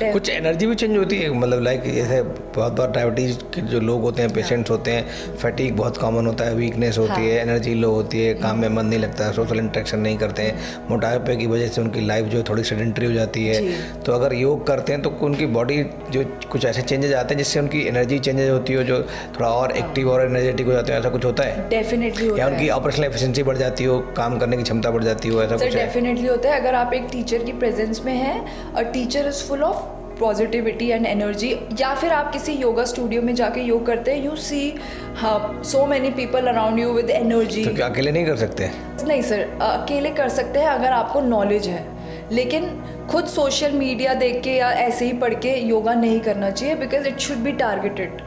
कुछ एनर्जी भी चेंज होती है. मतलब लाइक जैसे बहुत बार डायबिटीज़ के जो लोग होते हैं, पेशेंट्स होते हैं, फैटिक बहुत कॉमन होता है, वीकनेस होती है, एनर्जी लो होती है, काम में मन नहीं लगता, सोशल इंटरेक्शन नहीं करते हैं, मोटापे की वजह से उनकी लाइफ जो थोड़ी सेडेंटरी हो जाती है. तो अगर योग करते हैं तो उनकी बॉडी जो कुछ ऐसे चेंजेस आते हैं जिससे उनकी एनर्जी चेंजेस होती है, जो थोड़ा और एक्टिव और एनर्जेटिक हो जाते हैं, ऐसा कुछ होता है? डेफिनेटली होता है. या उनकी ऑपरेशनल एफिशिएंसी बढ़ जाती हो, काम करने की क्षमता बढ़ जाती हो, ऐसा कुछ है? डेफिनेटली होता है. अगर आप एक टीचर की प्रेजेंस में हैं, और teacher is full of positivity and energy, या फिर आप किसी योगा स्टूडियो में जाके योग करते हैं, you see so many people around you with energy. तो क्या अकेले नहीं कर सकते? नहीं सर, अकेले कर सकते हैं अगर आपको नॉलेज है, लेकिन खुद सोशल मीडिया देख के या ऐसे ही पढ़ के योगा नहीं करना चाहिए, because it should be targeted.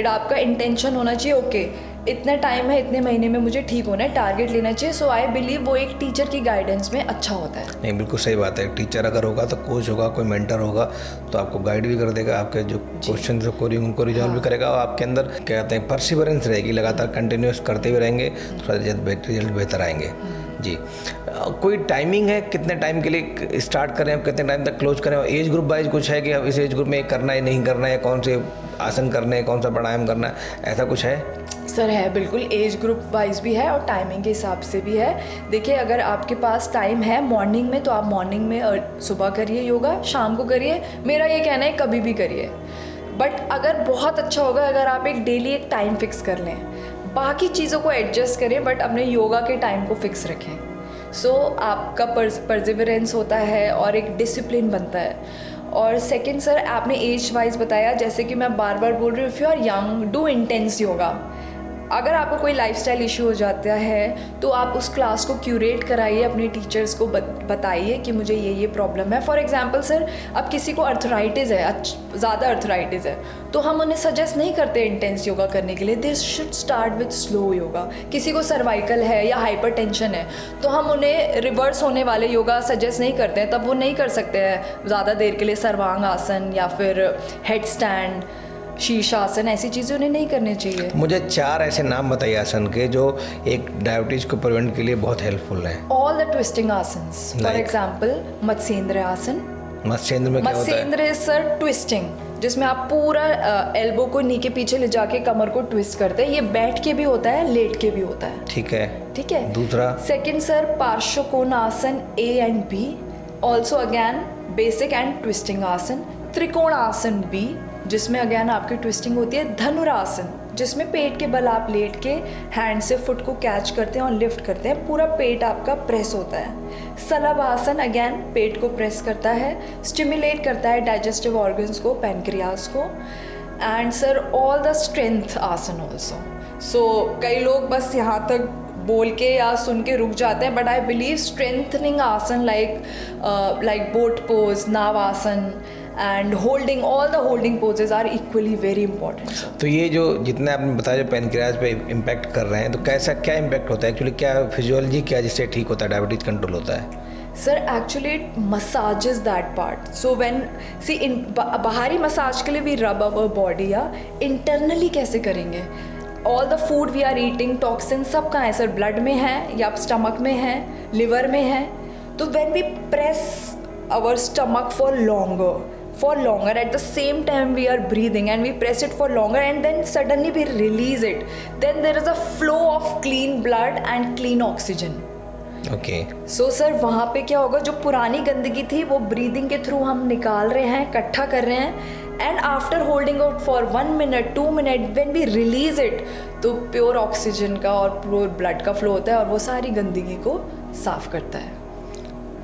आपका इंटेंशन होना चाहिए, ओके इतना टाइम है, इतने महीने में मुझे ठीक होना है, टारगेट लेना चाहिए. सो आई बिलीव वो एक टीचर की गाइडेंस में अच्छा होता है. नहीं, बिल्कुल सही बात है. टीचर अगर होगा तो कोच होगा, कोई मेंटर होगा तो आपको गाइड भी कर देगा, आपके जो क्वेश्चन जो उनको रिजॉल्व भी करेगा, और आपके अंदर क्या कहते हैं परसिवरेंस रहेगी, लगातार कंटिन्यूस करते हुए रहेंगे तो रिजल्ट बेहतर आएंगे. जी, कोई टाइमिंग है कितने टाइम के लिए स्टार्ट करें, कितने टाइम तक क्लोज करें, और एज ग्रुप वाइज कुछ है कि अब इस एज ग्रुप में करना है नहीं करना है, कौन से आसन करने हैं, कौन सा प्राणायाम करना है, ऐसा कुछ है? सर है, बिल्कुल एज ग्रुप वाइज भी है और टाइमिंग के हिसाब से भी है. देखिए, अगर आपके पास टाइम है मॉर्निंग में, तो आप मॉर्निंग में सुबह करिए योगा, शाम को करिए. मेरा ये कहना है कभी भी करिए. बट अगर बहुत अच्छा होगा अगर आप एक डेली एक टाइम फिक्स कर लें, बाकी चीज़ों को एडजस्ट करें, बट अपने योगा के टाइम को फिक्स रखें. सो आपका परसिवरेंस होता है और एक डिसिप्लिन बनता है. और सेकंड सर, आपने एज वाइज बताया, जैसे कि मैं बार बार बोल रही हूँ, if you are young do intense yoga. अगर आपको कोई लाइफस्टाइल इशू हो जाता है तो आप उस क्लास को क्यूरेट कराइए, अपने टीचर्स को बताइए कि मुझे ये प्रॉब्लम है। फॉर एग्जांपल सर, अब किसी को अर्थराइटिस है, ज़्यादा अर्थराइटिस है, तो हम उन्हें सजेस्ट नहीं करते इंटेंस योगा करने के लिए। This should start with slow yoga. किसी को सर्वाइकल है या हाइपरटेंशन है तो हम उन्हें रिवर्स होने वाले योगा सजेस्ट नहीं करते हैं, तब वो नहीं कर सकते हैं ज़्यादा देर के लिए सर्वांग आसन या फिर हेड स्टैंड, शीर्षासन, ऐसी चीज़ें उन्हें नहीं करनी चाहिए। मुझे 4 ऐसे नाम बताइए आसन के जो एक डायबिटीज को प्रिवेंट के लिए बहुत हेल्पफुल हैं। All the twisting asanas, for example Matsyendra आसन। मत्स्येंद्र में क्या होता है? मत्स्येंद्र इज सर ट्विस्टिंग, जिसमें आप पूरा एल्बो को नी के पीछे ले जाके कमर को ट्विस्ट करते हैं। ये बैठ के भी होता है, लेट के भी होता है। ठीक है, ठीक है। दूसरा second sir Parsvakonasana A and B, also again basic and twisting आसन। त्रिकोणासन B, जिसमें अगेन आपकी ट्विस्टिंग होती है। धनुरासन, जिसमें पेट के बल आप लेट के हैंड से फुट को कैच करते हैं और लिफ्ट करते हैं, पूरा पेट आपका प्रेस होता है। सलभ आसन अगेन पेट को प्रेस करता है, स्टिमुलेट करता है डाइजेस्टिव ऑर्गन्स को, पैनक्रियाज को। And sir all the strength आसन ऑल्सो। सो कई लोग बस यहाँ तक बोल के या सुन के रुक जाते हैं, but I believe strengthening asana like boat pose, nav asana and holding, all the holding poses are equally very important. तो ये जो जितने आपने बताया जो पैनक्रियाज पे इम्पैक्ट कर रहे हैं, तो कैसा क्या इम्पैक्ट होता है एक्चुअली, क्या फिजियोलॉजी क्या जिससे ठीक होता है, डायबिटीज कंट्रोल होता है? Sir actually it massages that part. So when सी इन बाहरी मसाज के लिए वी रब अवर बॉडी, या इंटरनली कैसे करेंगे? All the food we are eating, toxin सब कहाँ है सर? ब्लड में है या स्टमक में है, लिवर में है। तो when we press our stomach for longer at the same time we are breathing and we press it for longer and then suddenly we release it, then there is a flow of clean blood and clean oxygen. Okay. So sir वहाँ पे क्या होगा, जो पुरानी गंदगी थी वो breathing के थ्रू हम निकाल रहे हैं, इकट्ठा कर रहे हैं, and after holding out for 1 minute 2 minute when we release it, तो प्योर ऑक्सीजन का और प्योर ब्लड का फ्लो होता है और वो सारी गंदगी को साफ करता है।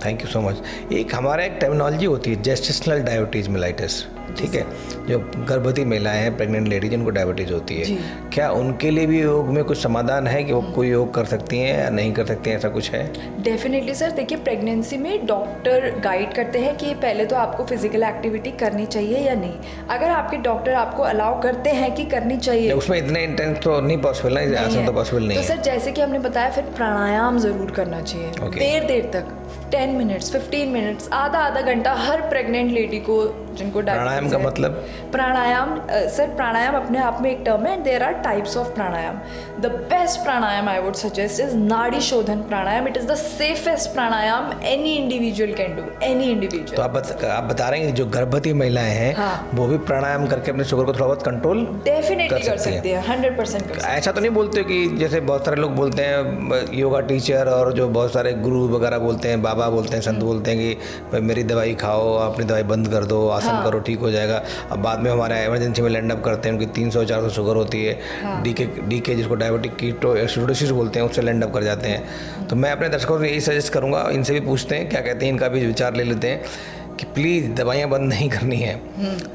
Thank you so much. एक हमारा एक टर्मिनोलॉजी होती है जेस्टेशनल डायबिटीज मेलाइटिस, ठीक है, जो गर्भवती महिलाएं हैं, प्रेग्नेंट लेडी जिनको डायबिटीज होती है, क्या उनके लिए भी योग में कुछ समाधान है कि वो कोई योग कर सकती हैं या नहीं कर सकती हैं, ऐसा कुछ है? डेफिनेटली सर, देखिए प्रेगनेंसी में डॉक्टर गाइड करते हैं कि पहले तो आपको फिजिकल एक्टिविटी करनी चाहिए या नहीं। अगर आपके डॉक्टर आपको अलाउ करते हैं कि करनी चाहिए, उसमें इतने इंटेंस तो नहीं पॉसिबल ना, आसान तो पॉसिबल नहीं तो है। सर जैसे कि हमने बताया, फिर प्राणायाम ज़रूर करना चाहिए देर तक, 10 मिनट्स 15 मिनट्स, आधा घंटा हर प्रेग्नेंट लेडी को जिनको प्राणायाम का मतलब? प्राणायाम सर, प्राणायाम अपने आप में एक टर्म है, there are types of pranayama. The best pranayama I would suggest is Nadi Shodhan pranayama. It is the safest pranayama any individual can do, any individual. तो आप बता रहे हैं जो गर्भवती महिलाएं हैं, हाँ, वो भी प्राणायाम करके अपने शुगर को थोड़ा बहुत कंट्रोल डेफिनेटली कर सकती है, 100% कर सकती है। ऐसा तो नहीं बोलते कि जैसे बहुत सारे लोग बोलते हैं, योगा टीचर और जो बहुत सारे गुरु वगैरह बोलते हैं, बाबा बोलते हैं, संत बोलते हैं कि भाई मेरी दवाई खाओ, अपनी दवाई बंद कर दो, आसन करो, ठीक हो जाएगा। अब बाद में हमारे इमरजेंसी में लैंड अप करते हैं, उनकी 300-400 शुगर होती है, डीके जिसको डायबिटिक कीटोएसिडोसिस बोलते हैं, उससे लैंड अप कर जाते हैं। तो मैं अपने दर्शकों से यही सजेस्ट करूँगा, इनसे भी पूछते हैं क्या कहते हैं, इनका भी विचार ले लेते हैं कि प्लीज़ दवाइयाँ बंद नहीं करनी है।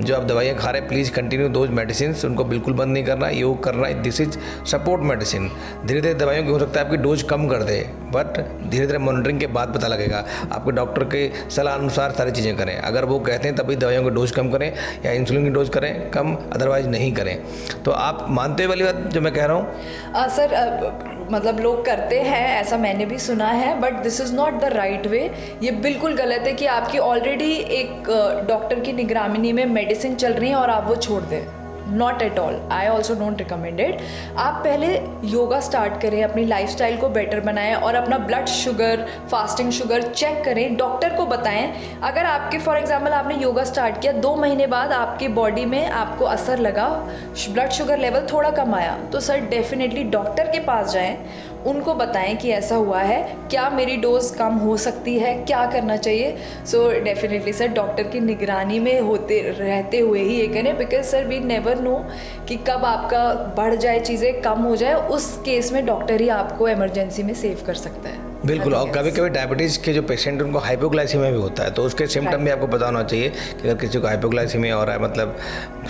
जो आप दवाइयाँ खा रहे हैं, प्लीज़ कंटिन्यू दोज मेडिसिन, उनको बिल्कुल बंद नहीं करना, योग करना, दिस इज सपोर्ट मेडिसिन। धीरे धीरे दवाइयों की हो सकता है आपकी डोज कम कर दे, बट धीरे धीरे मॉनिटरिंग के बाद पता लगेगा। आपके डॉक्टर के सलाह अनुसार सारी चीज़ें करें। अगर वो कहते हैं तभी दवाइयों की डोज कम करें या इंसुलिन की डोज करें कम, अदरवाइज नहीं करें। तो आप मानते वाली बात जो मैं कह रहा हूँ? सर मतलब लोग करते हैं, ऐसा मैंने भी सुना है, but this is not the right way. ये बिल्कुल गलत है कि आपकी ऑलरेडी एक डॉक्टर की निगरानी में मेडिसिन चल रही है और आप वो छोड़ दें। Not at all, I also don't recommend it. आप पहले योगा स्टार्ट करें, अपनी लाइफस्टाइल को बेटर बनाएं और अपना blood sugar, fasting sugar check करें, डॉक्टर को बताएं। अगर आपके फॉर एग्जांपल आपने योगा स्टार्ट किया, 2 महीने बाद आपकी बॉडी में आपको असर लगा, ब्लड शुगर लेवल थोड़ा कम आया, तो सर डेफिनेटली डॉक्टर के पास जाएं, उनको बताएं कि ऐसा हुआ है, क्या मेरी डोज कम हो सकती है, क्या करना चाहिए। सो डेफिनेटली सर डॉक्टर की निगरानी में होते रहते हुए ही ये करें, because sir we never know कि कब आपका बढ़ जाए, चीज़ें कम हो जाए, उस केस में डॉक्टर ही आपको इमरजेंसी में सेव कर सकता है। बिल्कुल। और Nothing कभी else. कभी डायबिटीज़ के जो पेशेंट उनको हाइपोग्लाइसीमिया भी होता है, तो उसके सिम्टम भी आपको पता होना चाहिए कि अगर किसी को हाइपोग्लाइसीमिया हो रहा है, मतलब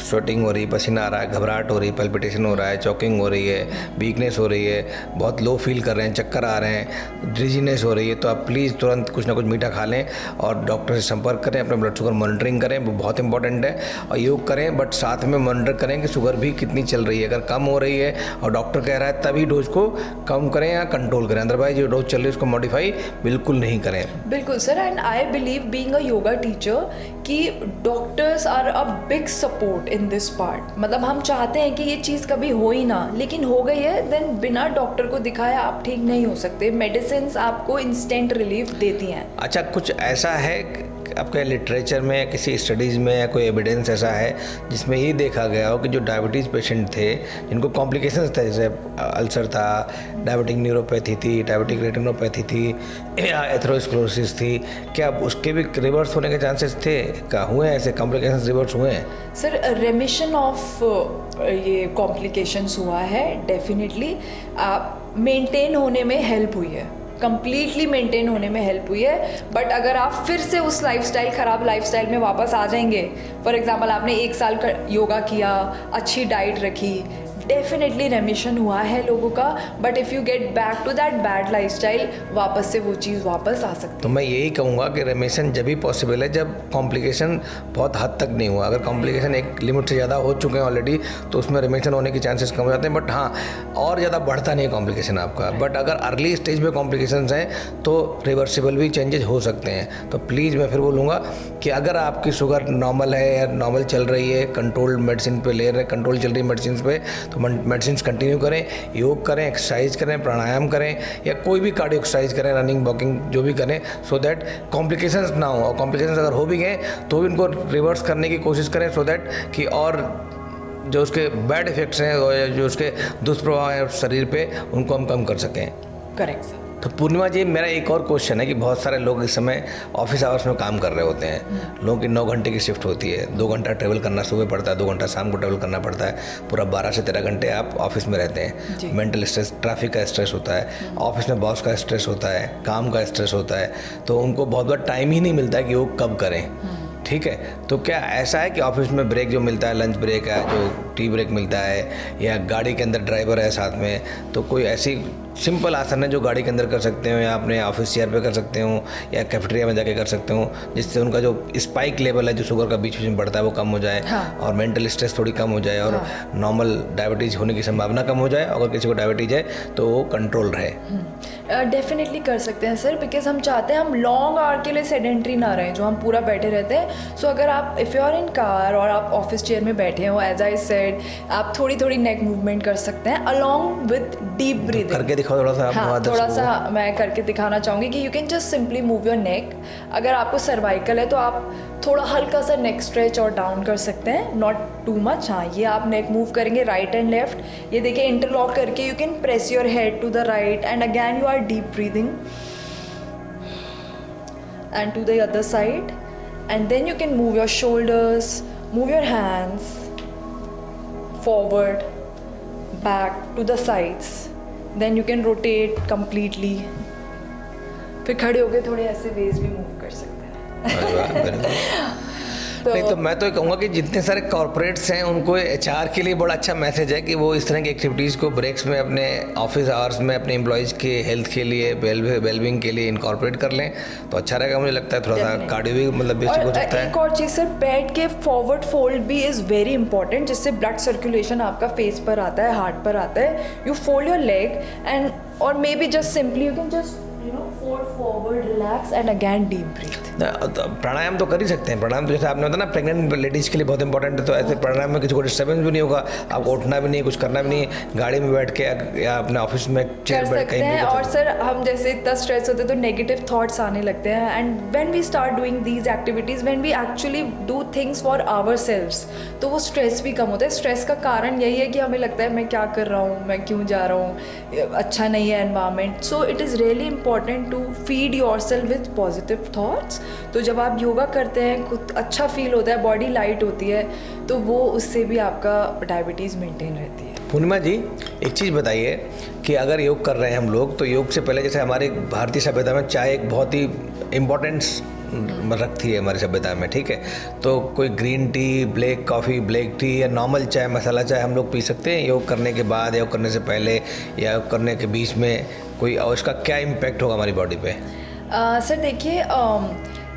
स्वेटिंग हो रही है, पसीना आ रहा है, घबराहट हो रही है, पल्पिटेशन हो रहा है, चॉकिंग हो रही है, वीकनेस हो रही है, बहुत लो फील कर रहे हैं, चक्कर आ रहे हैं, ड्रिजीनेस हो रही है, तो आप प्लीज़ तुरंत कुछ ना कुछ मीठा खा लें और डॉक्टर से संपर्क करें, अपना ब्लड शुगर मॉनिटरिंग करें, वो बहुत इंपॉर्टेंट है। और योग करें, बट साथ में मॉनिटर करें कि शुगर भी कितनी चल रही है। अगर कम हो रही है और डॉक्टर कह रहा है तभी डोज को कम करें या कंट्रोल करें, अदरवाइज जो डोज चल रही है उसको मॉडिफाई बिल्कुल नहीं करें। बिल्कुल sir, and I believe being a yoga teacher कि doctors are a big support in this part. मतलब हम चाहते हैं कि ये चीज़ कभी हो ही ना, लेकिन हो गई है, देन बिना डॉक्टर को दिखाया आप ठीक नहीं हो सकते। मेडिसिन आपको इंस्टेंट रिलीफ देती हैं। अच्छा, कुछ ऐसा है आपके लिटरेचर में या किसी स्टडीज़ में या कोई एविडेंस ऐसा है जिसमें ये देखा गया हो कि जो डायबिटीज़ पेशेंट थे जिनको कॉम्प्लिकेशंस थे, जैसे अल्सर था, डायबिटिक न्यूरोपैथी थी, डायबिटिक रेटिनोपैथी थी या एथेरोस्क्लेरोसिस थी, क्या उसके भी रिवर्स होने के चांसेस थे? क्या हुए ऐसे कॉम्प्लिकेशंस रिवर्स हुए हैं? सर, रेमिशन ऑफ ये कॉम्प्लिकेशंस हुआ है डेफिनेटली। मेंटेन होने में हेल्प हुई है, कंप्लीटली मेंटेन होने में हेल्प हुई है। बट अगर आप फिर से उस ख़राब लाइफस्टाइल में वापस आ जाएंगे, फॉर एग्जांपल आपने 1 साल का योगा किया, अच्छी डाइट रखी, डेफिनेटली रेमिशन हुआ है लोगों का। But if you get back to that bad lifestyle, वापस से वो चीज़ वापस आ सकती है। तो मैं यही कहूँगा कि रेमिशन जब भी पॉसिबल है जब कॉम्प्लिकेशन बहुत हद तक नहीं हुआ। अगर कॉम्प्लिकेशन एक लिमिट से ज़्यादा हो चुके हैं ऑलरेडी, तो उसमें रेमिशन होने के चांसेस कम हो जाते हैं। बट हाँ, और ज़्यादा बढ़ता नहीं है कॉम्प्लिकेशन आपका। बट अगर अर्ली स्टेज में कॉम्प्लिकेशंस हैं तो रिवर्सिबल भी चेंजेस हो सकते हैं। तो प्लीज़ मैं फिर बोलूँगा कि अगर आपकी शुगर नॉर्मल है या नॉर्मल चल रही है, कंट्रोल्ड मेडिसिन पे ले रहे, कंट्रोल चल रही है मेडिसिन पे, तो मेडिसिन कंटिन्यू करें, योग करें, एक्सरसाइज करें, प्राणायाम करें या कोई भी कार्डियो एक्सरसाइज करें, रनिंग वॉकिंग जो भी करें, सो दैट कॉम्प्लिकेशंस ना हो। और कॉम्प्लिकेशंस अगर हो भी गए तो भी उनको रिवर्स करने की कोशिश करें, सो दैट कि और जो उसके बैड इफेक्ट्स हैं और जो उसके दुष्प्रभाव हैं शरीर पे, उनको हम कम कर सकें। Correct sir. तो पूर्णिमा जी, मेरा एक और क्वेश्चन है कि बहुत सारे लोग इस समय ऑफिस आवर्स में काम कर रहे होते हैं। लोगों की 9 घंटे की शिफ्ट होती है, 2 घंटा ट्रेवल करना सुबह पड़ता है, 2 घंटा शाम को ट्रेवल करना पड़ता है, पूरा 12 से 13 घंटे आप ऑफिस में रहते हैं। मेंटल स्ट्रेस, ट्रैफिक का स्ट्रेस होता है, ऑफिस में बॉस का स्ट्रेस होता है, काम का स्ट्रेस होता है, तो उनको बहुत बार टाइम ही नहीं मिलता है कि वो कब करें। ठीक है, तो क्या ऐसा है कि ऑफिस में ब्रेक जो मिलता है, लंच ब्रेक है, जो टी ब्रेक मिलता है, या गाड़ी के अंदर ड्राइवर है साथ में, तो कोई ऐसी सिंपल आसन है जो गाड़ी के अंदर कर सकते हो या अपने ऑफिस चेयर पे कर सकते हो या कैफेटेरिया में जाके कर सकते हो, जिससे उनका जो स्पाइक लेवल है जो शुगर का बीच बीच में बढ़ता है वो कम हो जाए, और मेंटल स्ट्रेस थोड़ी कम हो जाए, और नॉर्मल डायबिटीज़ होने की संभावना कम हो जाए। अगर किसी को डायबिटीज़ है तो वो कंट्रोल रहे। डेफिनेटली कर सकते हैं सर, बिकॉज हम चाहते हैं हम लॉन्ग आवर के लिए सेडेंट्री ना रहें, जो हम पूरा बैठे रहते हैं। सो अगर आप if you are in car और आप ऑफिस चेयर में बैठे हो, एज आई सेड, आप थोड़ी थोड़ी नेक मूवमेंट कर सकते हैं अलॉन्ग विद डीप ब्रीदिंग। करके दिखाओ थोड़ा सा। हाँ, थोड़ा सा मैं करके दिखाना चाहूँगी कि you can just simply move your neck. अगर आपको सर्वाइकल है तो आप थोड़ा हल्का सा नेक स्ट्रेच और डाउन कर सकते हैं, नॉट टू मच। हाँ, ये आप नेक मूव करेंगे राइट एंड लेफ्ट। ये देखिए, इंटरलॉक करके you can press your head to the right and again you are deep breathing and to the other side, and then you can move your shoulders, move your hands forward, back to the sides, then you can rotate completely। फिर खड़े होके थोड़े ऐसे veg भी move कर सकते हैं। नहीं तो मैं तो ये कहूँगा कि जितने सारे कॉर्पोरेट्स हैं उनको HR के लिए बड़ा अच्छा मैसेज है कि वो इस तरह की एक्टिविटीज़ को ब्रेक्स में अपने ऑफिस आवर्स में अपने एम्प्लॉयज़ के हेल्थ के लिए, वेलबींग के लिए इनकॉर्पोरेट कर लें तो अच्छा रहेगा। मुझे लगता है थोड़ा सा कार्डियो भी मतलब बेसिक हो सकता है। एक और चीज़ सर, पेट के फॉरवर्ड फोल्ड भी इज़ वेरी इंपॉर्टेंट, जिससे ब्लड सर्कुलेशन आपका फेस पर आता है, हार्ट पर आता है। You fold your leg and और may be just simply you can just fold forward, relax and again deep breathe। Pranayama तो कर ही सकते हैं। प्राणायाम तो जैसे आपने बताया ना, प्रेग्नेंट लेडीज़ के लिए बहुत इंपॉर्टेंट है। तो ऐसे प्राणायाम में किसी को डिस्टर्बेंस भी नहीं होगा, आपको उठना भी नहीं, कुछ करना भी नहीं, गाड़ी में बैठ के या अपने ऑफिस में चेयर बैठ कहीं भी। और सर, हम जैसे इतना स्ट्रेस होते हैं तो नेगेटिव थॉट्स आने लगते हैं, and when we start doing these activities, when we actually do things for ourselves, तो वो स्ट्रेस भी कम होता है। स्ट्रेस का कारण यही है कि हमें लगता है मैं क्या कर रहा हूँ, मैं क्यों जा रहा हूँ, अच्छा नहीं है environment. So it is really important to feed yourself with positive thoughts. तो जब आप योगा करते हैं, खुद अच्छा फील होता है, बॉडी लाइट होती है, तो वो उससे भी आपका डायबिटीज़ मेंटेन रहती है। पूर्णिमा जी, एक चीज़ बताइए कि अगर योग कर रहे हैं हम लोग, तो योग से पहले जैसे हमारी भारतीय सभ्यता में चाय एक बहुत ही इम्पोर्टेंस रखती है हमारी सभ्यता में, ठीक है। तो कोई green tea, black coffee, black T या नॉर्मल चाय, मसाला चाय हम लोग पी सकते हैं योग करने के बाद, योग करने से पहले या योग करने के बीच में कोई, और उसका क्या इम्पैक्ट होगा हमारी बॉडी पे? सर देखिए,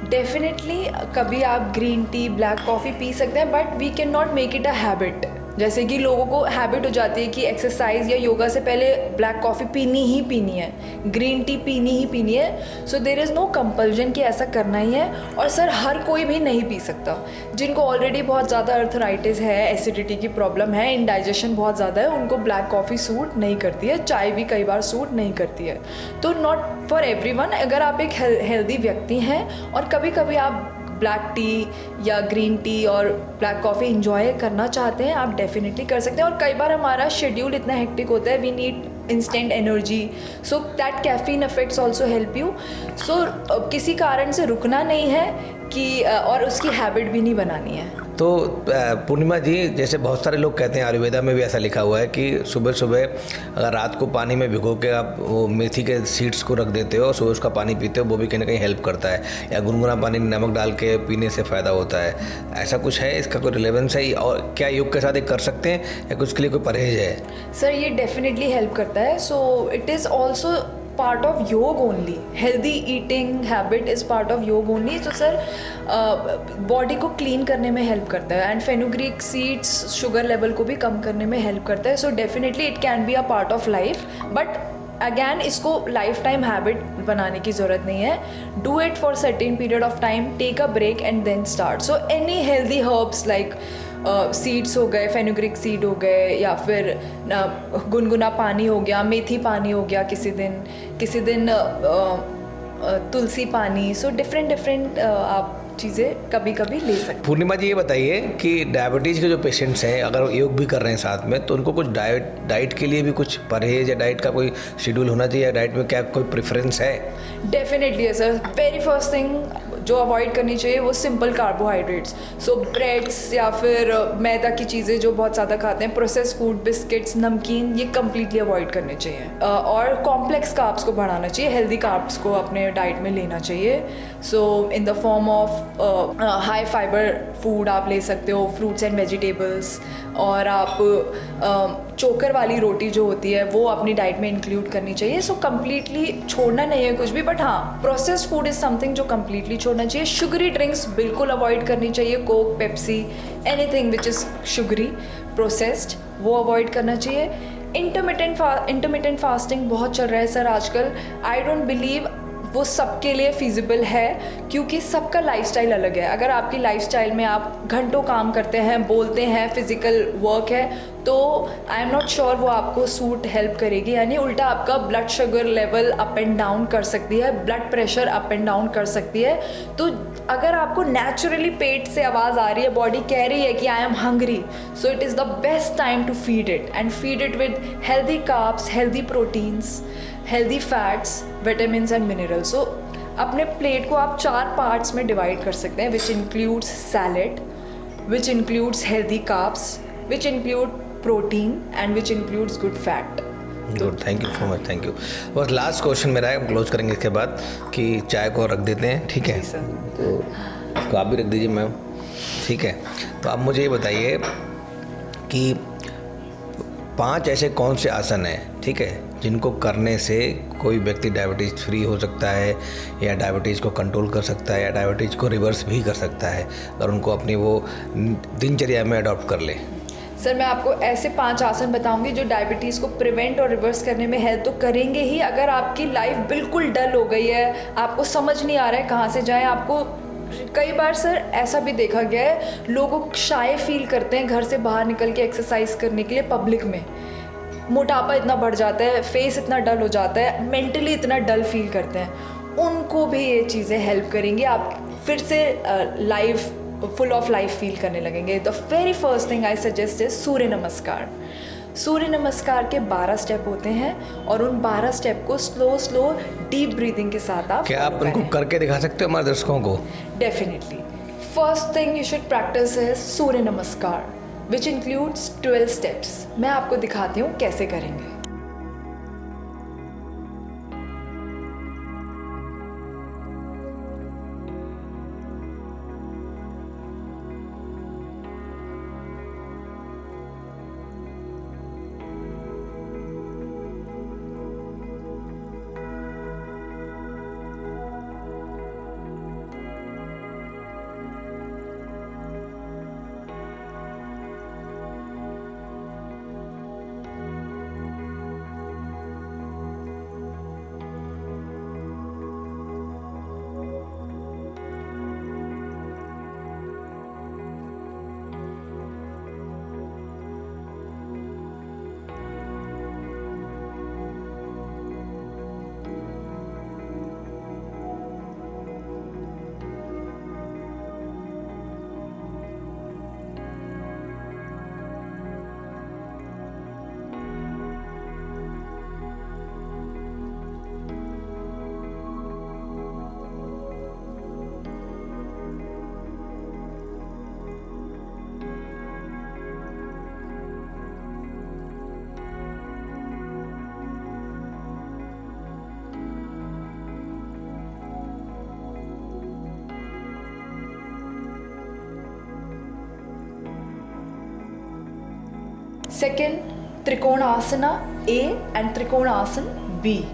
डेफिनेटली कभी आप ग्रीन टी, ब्लैक कॉफ़ी पी सकते हैं, but we can not make it a habit. जैसे कि लोगों को हैबिट हो जाती है कि एक्सरसाइज या योगा से पहले ब्लैक कॉफ़ी पीनी ही पीनी है, ग्रीन टी पीनी ही पीनी है। So there is no compulsion कि ऐसा करना ही है। और सर हर कोई भी नहीं पी सकता। जिनको ऑलरेडी बहुत ज़्यादा अर्थराइटिस है, एसिडिटी की प्रॉब्लम है, इंडाइजेशन बहुत ज़्यादा है, उनको ब्लैक कॉफ़ी सूट नहीं करती है, चाय भी कई बार सूट नहीं करती है। तो नॉट फॉर एवरीवन। अगर आप एक हेल्दी व्यक्ति हैं और कभी कभी आप ब्लैक टी या ग्रीन टी और ब्लैक कॉफ़ी इंजॉय करना चाहते हैं, आप डेफिनेटली कर सकते हैं। और कई बार हमारा शेड्यूल इतना हेक्टिक होता है, we need instant energy, so that caffeine effects also help you. So किसी कारण से रुकना नहीं है कि और उसकी हैबिट भी नहीं बनानी है। तो पूर्णिमा जी, जैसे बहुत सारे लोग कहते हैं, आयुर्वेदा में भी ऐसा लिखा हुआ है कि सुबह सुबह अगर रात को पानी में भिगो के आप वो मेथी के सीड्स को रख देते हो और सुबह उसका पानी पीते हो, वो भी कहीं ना कहीं हेल्प करता है, या गुनगुना पानी में नमक डाल के पीने से फ़ायदा होता है। ऐसा कुछ है, इसका कोई रिलेवेंस है? और क्या योग के साथ ये कर सकते हैं या कुछ के लिए कोई परहेज है? सर ये डेफिनेटली हेल्प करता है। So it is also part of yoga only. Healthy eating habit is part of yoga only. तो सर बॉडी को क्लीन करने में हेल्प करता है, and fenugreek seeds sugar level को भी कम करने में हेल्प करता है। So definitely it can be a part of life, but again इसको लाइफ टाइम हैबिट बनाने की ज़रूरत नहीं है। Do it for certain period of time, take a break and then start. So any healthy herbs like seeds हो गए, fenugreek seed हो गए, या फिर गुनगुना पानी हो गया, मेथी पानी हो गया, किसी दिन तुलसी पानी। सो डिफरेंट आप चीज़ें कभी कभी ले सकते हैं। पूर्णिमा जी, ये बताइए कि डायबिटीज़ के जो पेशेंट्स हैं, अगर योग भी कर रहे हैं साथ में, तो उनको कुछ डाइट के लिए भी कुछ परहेज या डाइट का कोई शेड्यूल होना चाहिए? डाइट में क्या कोई प्रेफरेंस है? डेफिनेटली है सर। वेरी फर्स्ट थिंग जो अवॉइड करनी चाहिए वो सिंपल कार्बोहाइड्रेट्स। सो ब्रेड्स या फिर मैदा की चीज़ें जो बहुत ज़्यादा खाते हैं, प्रोसेस फूड, बिस्किट्स, नमकीन, ये कम्प्लीटली अवॉइड करने चाहिए। और कॉम्प्लेक्स कार्ब्स को बढ़ाना चाहिए, हेल्दी कार्ब्स को अपने डाइट में लेना चाहिए। So in the form of high fibre food आप ले सकते हो, फ्रूट्स एंड वेजिटेबल्स। और आप चोकर वाली रोटी जो होती है वो अपनी डाइट में इंक्लूड करनी चाहिए। सो कम्प्लीटली छोड़ना नहीं है कुछ भी, बट हाँ, प्रोसेस्ड फूड इज़ समथिंग जो कम्प्लीटली छोड़ना चाहिए। शुगरी ड्रिंक्स बिल्कुल अवॉइड करनी चाहिए, Coke, Pepsi, anything which is sugary processed, वो अवॉइड करना चाहिए। इंटरमिटेंट फास्टिंग बहुत चल रहा है सर आजकल। आई डोंट बिलीव वो सबके लिए फिजिबल है, क्योंकि सबका लाइफस्टाइल अलग है। अगर आपकी लाइफस्टाइल में आप घंटों काम करते हैं, बोलते हैं, फिजिकल वर्क है, तो आई एम नॉट श्योर वो आपको सूट हेल्प करेगी। यानी उल्टा आपका blood sugar level up and down कर सकती है, blood pressure up and down कर सकती है। तो अगर आपको नेचुरली पेट से आवाज़ आ रही है, बॉडी कह रही है कि I am hungry, so it is the best time to feed it, and feed it with healthy carbs, healthy proteins, healthy fats, vitamins and minerals. So अपने प्लेट को आप 4 पार्ट्स में डिवाइड कर सकते हैं, which includes salad, which includes healthy carbs, which include protein and which includes good fat. Good, thank you so much, thank you. बस last question मेरा है, हम क्लोज करेंगे इसके बाद, कि चाय को रख देते हैं, ठीक है? तो इसको आप भी रख दीजिए मैम, ठीक है? तो आप मुझे ये बताइए कि 5 ऐसे कौन से आसन हैं, ठीक है, जिनको करने से कोई व्यक्ति डायबिटीज़ फ्री हो सकता है, या डायबिटीज़ को कंट्रोल कर सकता है, या डायबिटीज़ को रिवर्स भी कर सकता है, अगर उनको अपनी वो दिनचर्या में अडॉप्ट कर ले? सर मैं आपको ऐसे 5 आसन बताऊंगी जो डायबिटीज़ को प्रिवेंट और रिवर्स करने में हेल्प तो करेंगे ही। अगर आपकी लाइफ बिल्कुल डल हो गई है, आपको समझ नहीं आ रहा है कहाँ से जाएं, आपको कई बार सर ऐसा भी देखा गया है, लोग शाय फील करते हैं घर से बाहर निकल के एक्सरसाइज करने के लिए पब्लिक में। मोटापा इतना बढ़ जाता है, फेस इतना डल हो जाता है, मेंटली इतना डल फील करते हैं, उनको भी ये चीज़ें हेल्प करेंगी। आप फिर से life full of life feel करने लगेंगे। The very first thing I suggest is Surya Namaskar. Surya नमस्कार के 12 स्टेप होते हैं, और उन 12 स्टेप को स्लो डीप ब्रीदिंग के साथ आप क्या आप उनको करके दिखा सकते हो हमारे दर्शकों को? Definitely. First thing you should practise is Surya Namaskar. Which includes 12 steps. मैं आपको दिखाती हूँ कैसे करेंगे। Second, Trikonasana A and Trikonasana B.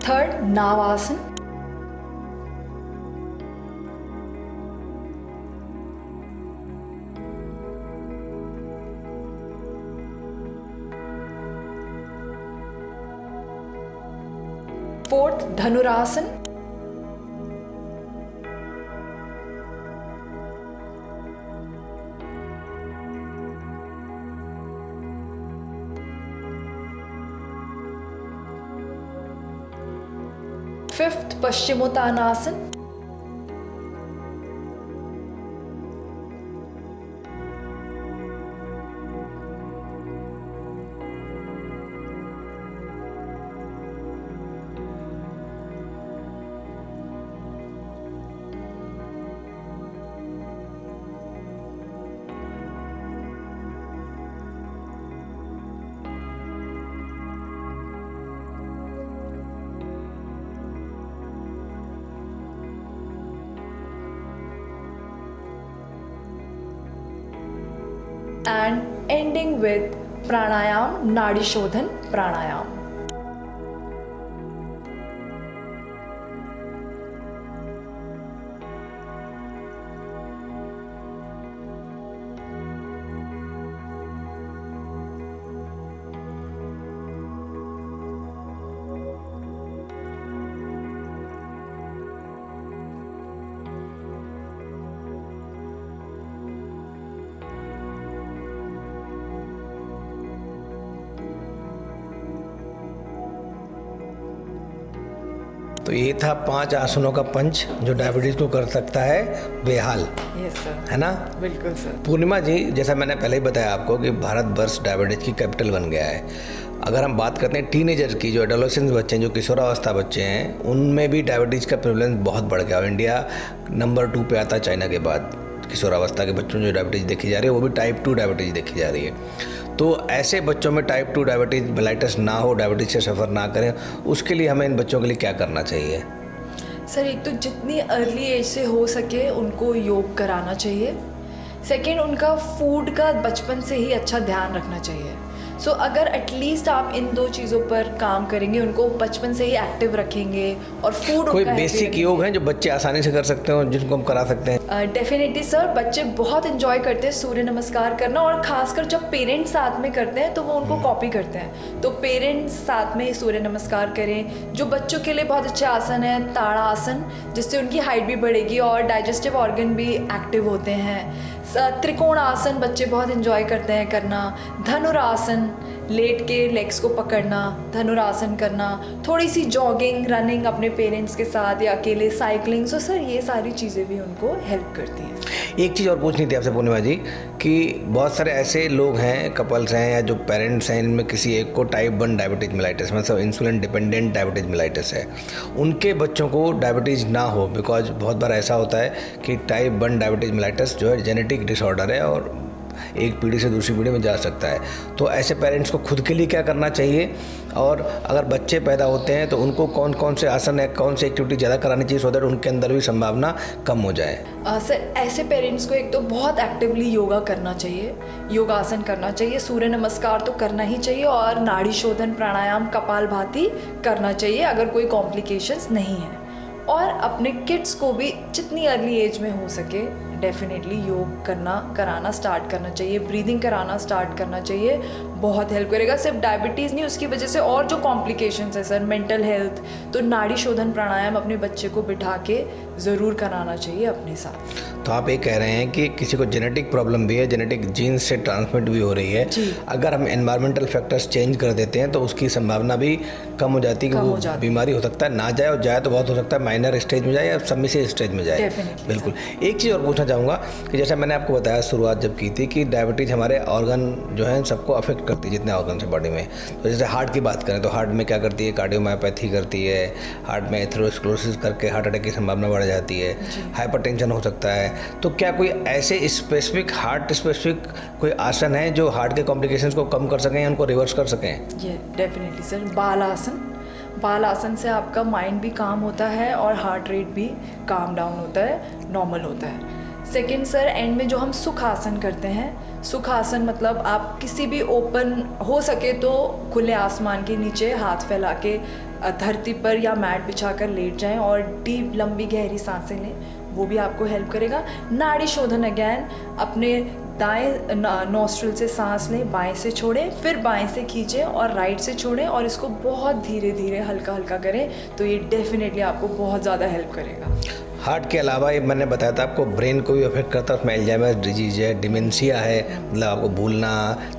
Third, Navasana. Fourth, Dhanurasana. Fifth, Paschimottanasana. And ending with pranayam, nadi shodhan pranayam. तो ये था 5 आसनों का पंच जो डायबिटीज़ को कर सकता है बेहाल। यस सर, है ना? बिल्कुल सर। पूर्णिमा जी, जैसा मैंने पहले ही बताया आपको कि भारतवर्ष डायबिटीज़ की कैपिटल बन गया है। अगर हम बात करते हैं टीनेजर की, जो एडोलेसेंस बच्चे हैं, जो किशोरावस्था बच्चे हैं, उनमें भी डायबिटीज़ का प्रेवलेंस बहुत बढ़ गया और इंडिया नंबर 2 पे आता है चाइना के बाद। किशोरावस्था के बच्चों में जो डायबिटीज़ देखी जा रही है वो भी टाइप 2 डायबिटीज़ देखी जा रही है। तो ऐसे बच्चों में टाइप 2 डायबिटीज़ मेलाइटिस ना हो, डायबिटीज़ से सफ़र ना करें, उसके लिए हमें इन बच्चों के लिए क्या करना चाहिए? सर एक तो जितनी अर्ली एज से हो सके उनको योग कराना चाहिए। सेकेंड, उनका फूड का बचपन से ही अच्छा ध्यान रखना चाहिए। सो अगर एटलीस्ट आप इन 2 चीज़ों पर काम करेंगे, उनको बचपन से ही एक्टिव रखेंगे और फूड कोई बेसिक योग हैं जो बच्चे आसानी से कर सकते हो, जिनको हम करा सकते हैं? डेफिनेटली सर, बच्चे बहुत इन्जॉय करते हैं सूर्य नमस्कार करना, और खासकर जब पेरेंट्स साथ में करते हैं तो वो उनको कॉपी करते हैं। तो पेरेंट्स साथ में सूर्य नमस्कार करें। जो बच्चों के लिए बहुत अच्छे आसन है ताड़ा आसन, जिससे उनकी हाइट भी बढ़ेगी और डाइजेस्टिव ऑर्गन भी एक्टिव होते हैं। त्रिकोण आसन बच्चे बहुत इन्जॉय करते हैं करना। धनुरासन, लेट के लेग्स को पकड़ना, धनुरासन करना, थोड़ी सी जॉगिंग, रनिंग अपने पेरेंट्स के साथ या अकेले साइकिलिंग। सो सर ये सारी चीज़ें भी उनको हेल्प करती हैं। एक चीज़ और पूछनी थी आपसे पूर्णिमा जी, कि बहुत सारे ऐसे लोग हैं, कपल्स हैं या जो पेरेंट्स हैं, इनमें किसी एक को टाइप 1 डायबिटीज़ मेलाइटिस, मतलब इंसुलिन डिपेंडेंट डायबिटीज़ मेलाइटिस है, उनके बच्चों को डायबिटीज़ ना हो। बिकॉज बहुत बार ऐसा होता है कि टाइप 1 डायबिटीज़ मेलाइटिस जो है जेनेटिक डिसऑर्डर है और एक पीढ़ी से दूसरी पीढ़ी में जा सकता है। तो ऐसे पेरेंट्स को खुद के लिए क्या करना चाहिए, और अगर बच्चे पैदा होते हैं तो उनको कौन कौन से आसन है, कौन सी एक्टिविटी ज़्यादा करानी चाहिए, सो दैट उनके अंदर भी संभावना कम हो जाए? सर ऐसे पेरेंट्स को एक तो बहुत एक्टिवली योगा करना चाहिए, योगासन करना चाहिए, सूर्य नमस्कार तो करना ही चाहिए, और नाड़ी शोधन, प्राणायाम, कपालभाति करना चाहिए अगर कोई कॉम्प्लिकेशंस नहीं है। और अपने किड्स को भी जितनी अर्ली एज में हो सके डेफिनेटली योग कराना स्टार्ट करना चाहिए, ब्रीदिंग कराना स्टार्ट करना चाहिए, बहुत हेल्प करेगा। सिर्फ डायबिटीज़ नहीं, उसकी वजह से और जो कॉम्प्लिकेशंस है सर, मेंटल हेल्थ, तो नाड़ी शोधन प्राणायाम अपने बच्चे को बिठा के ज़रूर कराना चाहिए अपने साथ। तो आप ये कह रहे हैं कि किसी को जेनेटिक प्रॉब्लम भी है, जेनेटिक जीन्स से ट्रांसमिट भी हो रही है, अगर हम एनवायरमेंटल फैक्टर्स चेंज कर देते हैं तो उसकी संभावना भी कम हो जाती है कि वो बीमारी हो सकता है ना जाए, और जाए तो बहुत हो सकता है माइनर स्टेज में जाए या सबमिसिव स्टेज में जाए। बिल्कुल। एक चीज़ और पूछना चाहूँगा कि जैसा मैंने आपको बताया शुरुआत जब की थी कि डायबिटीज़ हमारे ऑर्गन जो है सबको अफेक्ट करती है, जितने ऑर्गन है बॉडी में। तो जैसे हार्ट की बात करें तो हार्ट में क्या करती है, कार्डियोमायोपैथी करती है, हार्ट में एथेरोस्क्लेरोसिस करके हार्ट अटैक की संभावना बढ़ जाती है, हाइपरटेंशन हो सकता है। तो क्या कोई ऐसे स्पेसिफिक हार्ट स्पेसिफिक कोई आसन है जो हार्ट के कॉम्प्लिकेशंस को कम कर सकें या उनको रिवर्स कर सकें? ये डेफिनेटली सर, बाल आसन से आपका माइंड भी काम होता है और हार्ट रेट भी काम डाउन होता है, नॉर्मल होता है। सेकेंड सर, एंड में जो हम सुख आसन करते हैं, सुख आसन मतलब आप किसी भी ओपन हो सके तो खुले आसमान के नीचे हाथ फैला के धरती पर या मैट बिछाकर लेट जाएं और डीप लंबी गहरी सांसें लें, वो भी आपको हेल्प करेगा। नाड़ी शोधन अगैन, अपने दाएं नॉस्ट्रिल से सांस लें, बाएं से छोड़ें, फिर बाएं से खींचें और राइट से छोड़ें, और इसको बहुत धीरे धीरे हल्का हल्का करें, तो ये डेफिनेटली आपको बहुत ज़्यादा हेल्प करेगा। हार्ट के अलावा ये मैंने बताया था आपको ब्रेन को भी अफेक्ट करता है, उसमें एल्जाइमर डिजीज है, डिमेंशिया है, मतलब आपको भूलना,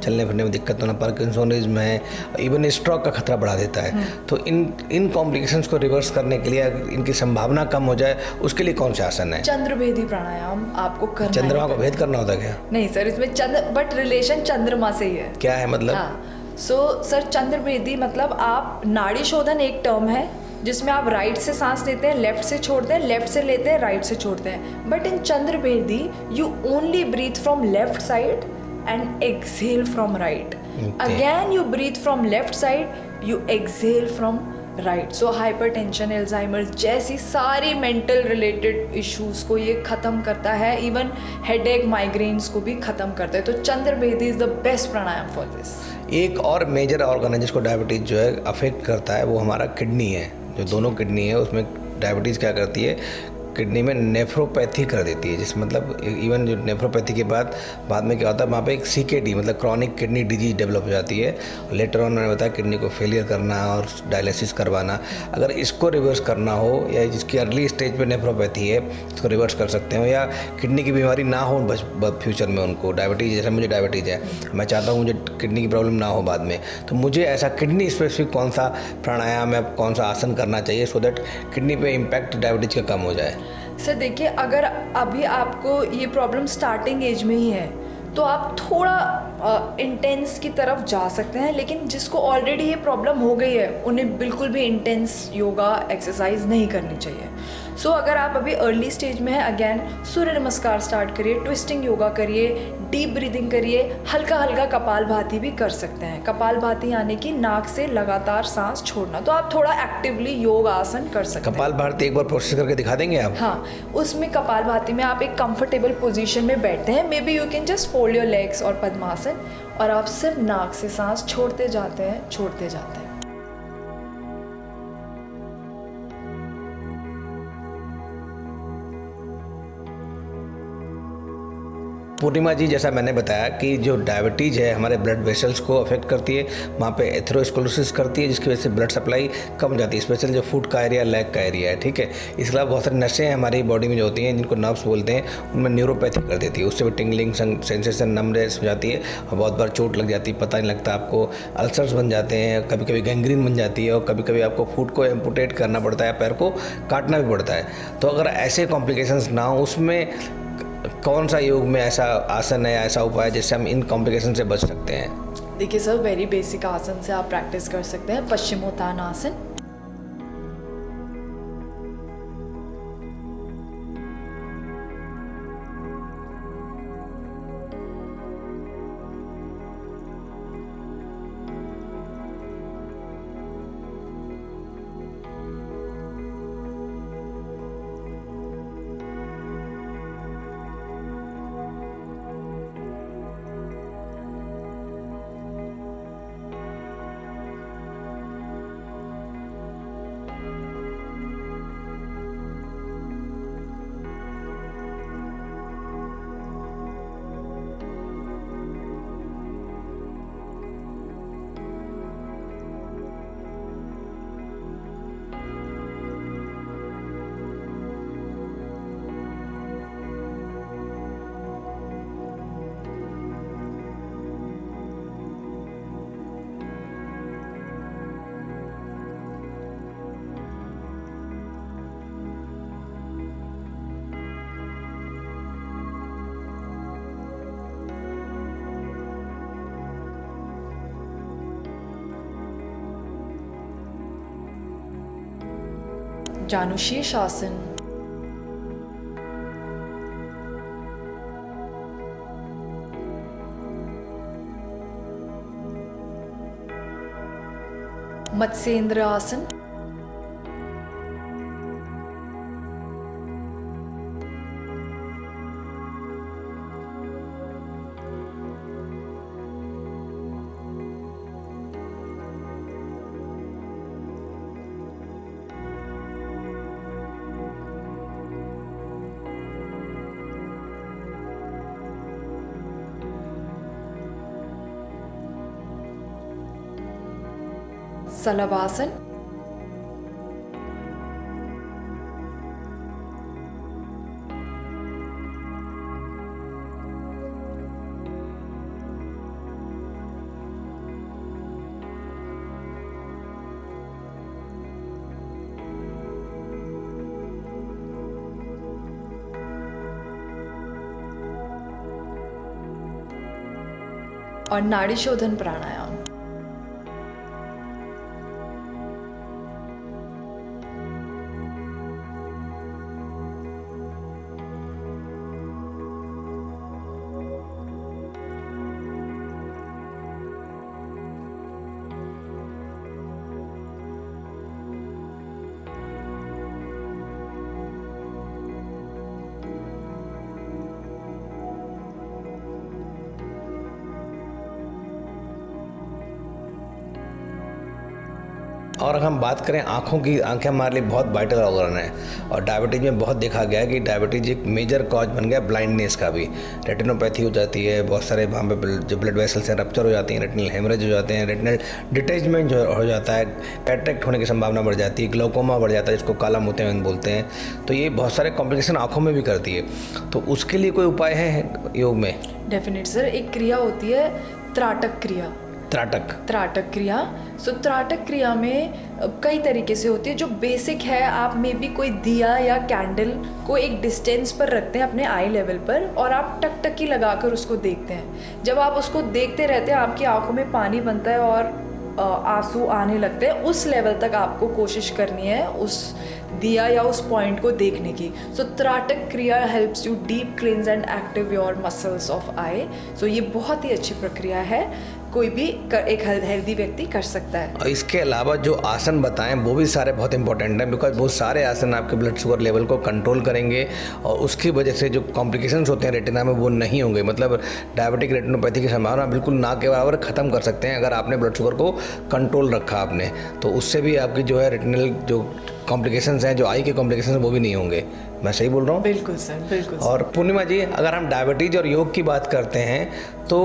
चलने फिरने में दिक्कत होना, पार्किंसोनिज्म है, इवन स्ट्रोक का खतरा बढ़ा देता है। तो इन कॉम्प्लिकेशंस को रिवर्स करने के लिए, इनकी संभावना कम हो जाए, उसके लिए कौन से आसन है? चंद्रभेदी प्राणायाम आपको करना है। चंद्रमा को भेद करना होता क्या? नहीं सर, इसमें बट रिलेशन चंद्रमा से ही है। क्या है मतलब? हाँ, सर चंद्रभेदी मतलब आप, नाड़ी शोधन एक टर्म है जिसमें आप राइट से सांस लेते हैं, लेफ्ट से छोड़ते हैं, लेफ्ट से लेते हैं, राइट से छोड़ते हैं। But in Chandrabhedi you only breathe from left side and exhale from right. Again you breathe from left side, you exhale from right. So hypertension, Alzheimer जैसी सारी मेंटल रिलेटेड इश्यूज को ये ख़त्म करता है, इवन हेडेक, माइग्रेन्स को भी ख़त्म करता है। तो Chandrabhedi is the best pranayama for this. एक और मेजर ऑर्गन है जिसको डायबिटीज़ जो है अफेक्ट करता है, वो हमारा किडनी है। जो दोनों किडनी है उसमें डायबिटीज़ क्या करती है, किडनी में नेफ्रोपैथी कर देती है, जिस मतलब इवन जो नेफ्रोपैथी के बाद में क्या होता है, वहाँ पे एक CKD मतलब क्रॉनिक किडनी डिजीज डेवलप हो जाती है। लेटर ऑन मैंने बताया किडनी को फेलियर करना और डायलिसिस करवाना। अगर इसको रिवर्स करना हो या जिसकी अर्ली स्टेज पे नेफ्रोपैथी है इसको रिवर्स कर सकते हो, या किडनी की बीमारी ना हो फ्यूचर में उनको, डायबिटीज़ जैसे मुझे डायबिटीज़ है, मैं चाहता हूँ मुझे किडनी की प्रॉब्लम ना हो बाद में, तो मुझे ऐसा किडनी स्पेसिफिक कौन सा प्राणायाम या कौन सा आसन करना चाहिए सो दैट किडनी पे इम्पैक्ट डायबिटीज़ का कम हो जाए? सर देखिए, अगर अभी आपको ये प्रॉब्लम स्टार्टिंग एज में ही है तो आप थोड़ा इंटेंस की तरफ जा सकते हैं, लेकिन जिसको ऑलरेडी ये प्रॉब्लम हो गई है उन्हें बिल्कुल भी इंटेंस योगा एक्सरसाइज नहीं करनी चाहिए। सो अगर आप अभी अर्ली स्टेज में हैं, अगेन सूर्य नमस्कार स्टार्ट करिए, ट्विस्टिंग योगा करिए, डीप ब्रीदिंग करिए, हल्का हल्का कपालभाति भी कर सकते हैं। कपालभाति यानी कि नाक से लगातार सांस छोड़ना, तो आप थोड़ा एक्टिवली योग आसन कर सकते हैं। कपालभाति एक बार प्रोसेस करके दिखा देंगे आप? हाँ, उसमें कपालभाति में आप एक कंफर्टेबल पोजीशन में बैठते हैं, may be you can just fold your legs और पद्मासन, और आप सिर्फ नाक से सांस छोड़ते जाते हैं, छोड़ते जाते हैं। पूर्णिमा जी, जैसा मैंने बताया कि जो डायबिटीज़ है हमारे ब्लड वेसल्स को अफेक्ट करती है, वहाँ पे एथेरोस्क्लेरोसिस करती है, जिसकी वजह से ब्लड सप्लाई कम हो जाती है, स्पेशल जो फुट का एरिया, लेग का एरिया है, ठीक है। इसके अलावा बहुत सारी नसें हमारी बॉडी में जो होती हैं, जिनको नर्व्स बोलते हैं, उनमें न्यूरोपैथी कर देती है, उससे भी टिंगलिंग सेंसेशन, नमनेस हो जाती है और बहुत बार चोट लग जाती है, पता नहीं लगता आपको, अल्सर्स बन जाते हैं, कभी कभी गैंग्रीन बन जाती है और कभी कभी आपको फुट को एम्पुटेट करना पड़ता है, पैर को काटना भी पड़ता है। तो अगर ऐसे कॉम्प्लिकेशंस ना हो, उसमें कौन सा योग में ऐसा आसन है, ऐसा उपाय जिससे हम इन कॉम्प्लिकेशन से बच सकते हैं? देखिए सर, वेरी बेसिक आसन से आप प्रैक्टिस कर सकते हैं। पश्चिमोत्तान आसन, जानुशीर्ष आसन, मत्स्येंद्र आसन, सलवासन, और नाड़ी शोधन प्राणायाम। और अगर हम बात करें आँखों की, आंखें हमारे लिए बहुत वाइटल ऑर्गन है और डायबिटीज़ में बहुत देखा गया है कि डायबिटीज़ एक मेजर कॉज बन गया ब्लाइंडनेस का भी। रेटिनोपैथी हो जाती है, बहुत सारे वहाँ पे जो ब्लड वेसल्स हैं रप्चर हो जाती हैं, रेटिनल हेमरेज हो जाते हैं, रेटिनल डिटैचमेंट जो हो जाता है, कैटरेक्ट होने की संभावना बढ़ जाती है, ग्लोकोमा बढ़ जाता है जिसको काला मोतियाबिंद बोलते हैं। तो ये बहुत सारे कॉम्प्लिकेशन आँखों में भी करती है। तो उसके लिए कोई उपाय है योग में? डेफिनेट सर, एक क्रिया होती है त्राटक क्रिया। त्राटक क्रिया। सो त्राटक क्रिया में कई तरीके से होती है। जो बेसिक है, आप मे बी कोई दिया या कैंडल को एक डिस्टेंस पर रखते हैं अपने आई लेवल पर और आप टकटकी लगाकर उसको देखते हैं। जब आप उसको देखते रहते हैं आपकी आंखों में पानी बनता है और आंसू आने लगते हैं। उस लेवल तक आपको कोशिश करनी है उस दिया या उस पॉइंट को देखने की। So Trataka kriya helps you deep cleanse and active your muscles of eye. So ये बहुत ही अच्छी प्रक्रिया है, कोई भी एक हेल्दी व्यक्ति कर सकता है। और इसके अलावा जो आसन बताएं वो भी सारे बहुत इंपॉर्टेंट हैं, बिकॉज बहुत सारे आसन आपके ब्लड शुगर लेवल को कंट्रोल करेंगे और उसकी वजह से जो कॉम्प्लिकेशंस होते हैं रेटिना में वो नहीं होंगे। मतलब डायबिटिक रेटिनोपैथी की संभावना बिल्कुल ना के बराबर ख़त्म कर सकते हैं अगर आपने ब्लड शुगर को कंट्रोल रखा आपने, तो उससे भी आपकी जो है रेटिनल जो कॉम्प्लिकेशंस हैं, जो आई के कॉम्प्लिकेशंस वो भी नहीं होंगे। मैं सही बोल रहा हूँ? बिल्कुल सर, बिल्कुल। और पूर्णिमा जी, अगर हम डायबिटीज और योग की बात करते हैं तो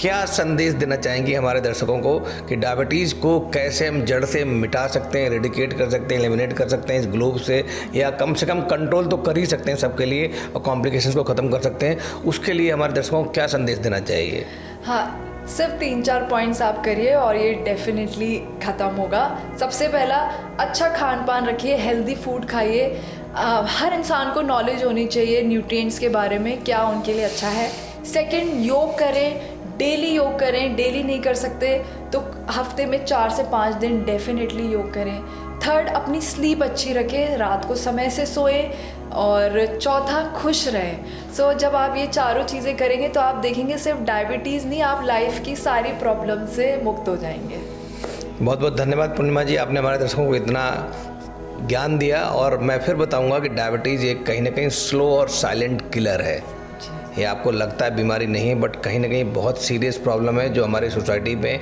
क्या संदेश देना चाहेंगी हमारे दर्शकों को कि डायबिटीज़ को कैसे हम जड़ से मिटा सकते हैं, रेडिकेट कर सकते हैं, एलिमिनेट कर सकते हैं इस ग्लोब से, या कम से कम कंट्रोल तो कर ही सकते हैं सबके लिए और कॉम्प्लिकेशंस को ख़त्म कर सकते हैं, उसके लिए हमारे दर्शकों को क्या संदेश देना चाहिए? हाँ, सिर्फ 3-4 पॉइंट्स आप करिए और ये डेफिनेटली ख़त्म होगा। सबसे पहला, अच्छा खान पान रखिए, हेल्दी फूड खाइए। हर इंसान को नॉलेज होनी चाहिए न्यूट्रिएंट्स के बारे में, क्या उनके लिए अच्छा है। सेकंड, योग करें, डेली योग करें। डेली नहीं कर सकते तो हफ्ते में 4 से 5 दिन डेफिनेटली योग करें। थर्ड, अपनी स्लीप अच्छी रखें, रात को समय से सोएं। और चौथा, खुश रहें। सो जब आप ये चारों चीज़ें करेंगे तो आप देखेंगे सिर्फ डायबिटीज़ नहीं, आप लाइफ की सारी प्रॉब्लम से मुक्त हो जाएंगे। बहुत बहुत धन्यवाद पूर्णिमा जी, आपने हमारे दर्शकों को इतना ज्ञान दिया। और मैं फिर बताऊंगा कि डायबिटीज़ एक कहीं ना कहीं स्लो और साइलेंट किलर है। ये आपको लगता है बीमारी नहीं है, बट कहीं ना कहीं बहुत सीरियस प्रॉब्लम है जो हमारी सोसाइटी में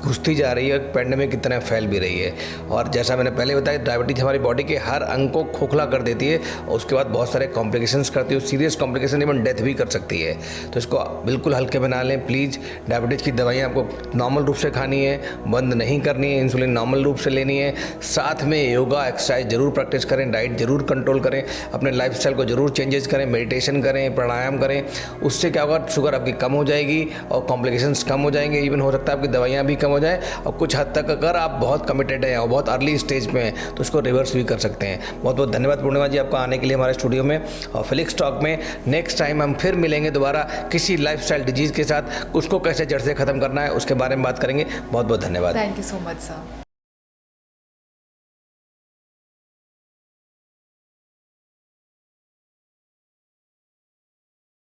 घुसती जा रही है, पेंडेमिक की तरह फैल भी रही है। और जैसा मैंने पहले बताया, डायबिटीज़ हमारी बॉडी के हर अंग को खोखला कर देती है और उसके बाद बहुत सारे कॉम्प्लिकेशंस करती है, सीरियस कॉम्प्लिकेशन, इवन डेथ भी कर सकती है। तो इसको बिल्कुल हल्के बना लें प्लीज़। डायबिटीज़ की दवाइयाँ आपको नॉर्मल रूप से खानी है, बंद नहीं करनी है, इंसुलिन नॉर्मल रूप से लेनी है, साथ में योगा एक्सरसाइज जरूर प्रैक्टिस करें, डाइट जरूर कंट्रोल करें, अपने लाइफस्टाइल को जरूर चेंजेस करें, मेडिटेशन करें, प्राणायाम करें। उससे क्या होगा, शुगर आपकी कम हो जाएगी और कॉम्प्लिकेशंस कम हो जाएंगे, इवन हो सकता है आपकी दवाइयाँ भी कम हो जाए। और कुछ हद तक अगर आप बहुत कमिटेड हैं और बहुत अर्ली स्टेज में हैं तो उसको रिवर्स भी कर सकते हैं। बहुत बहुत धन्यवाद पूर्णिमा जी आपका आने के लिए हमारे स्टूडियो में। और फिलिक्स टॉक में नेक्स्ट टाइम हम फिर मिलेंगे दोबारा किसी लाइफस्टाइल डिजीज़ के साथ, उसको कैसे जड़ से ख़त्म करना है उसके बारे में बात करेंगे। बहुत बहुत धन्यवाद। Thank you so much sir.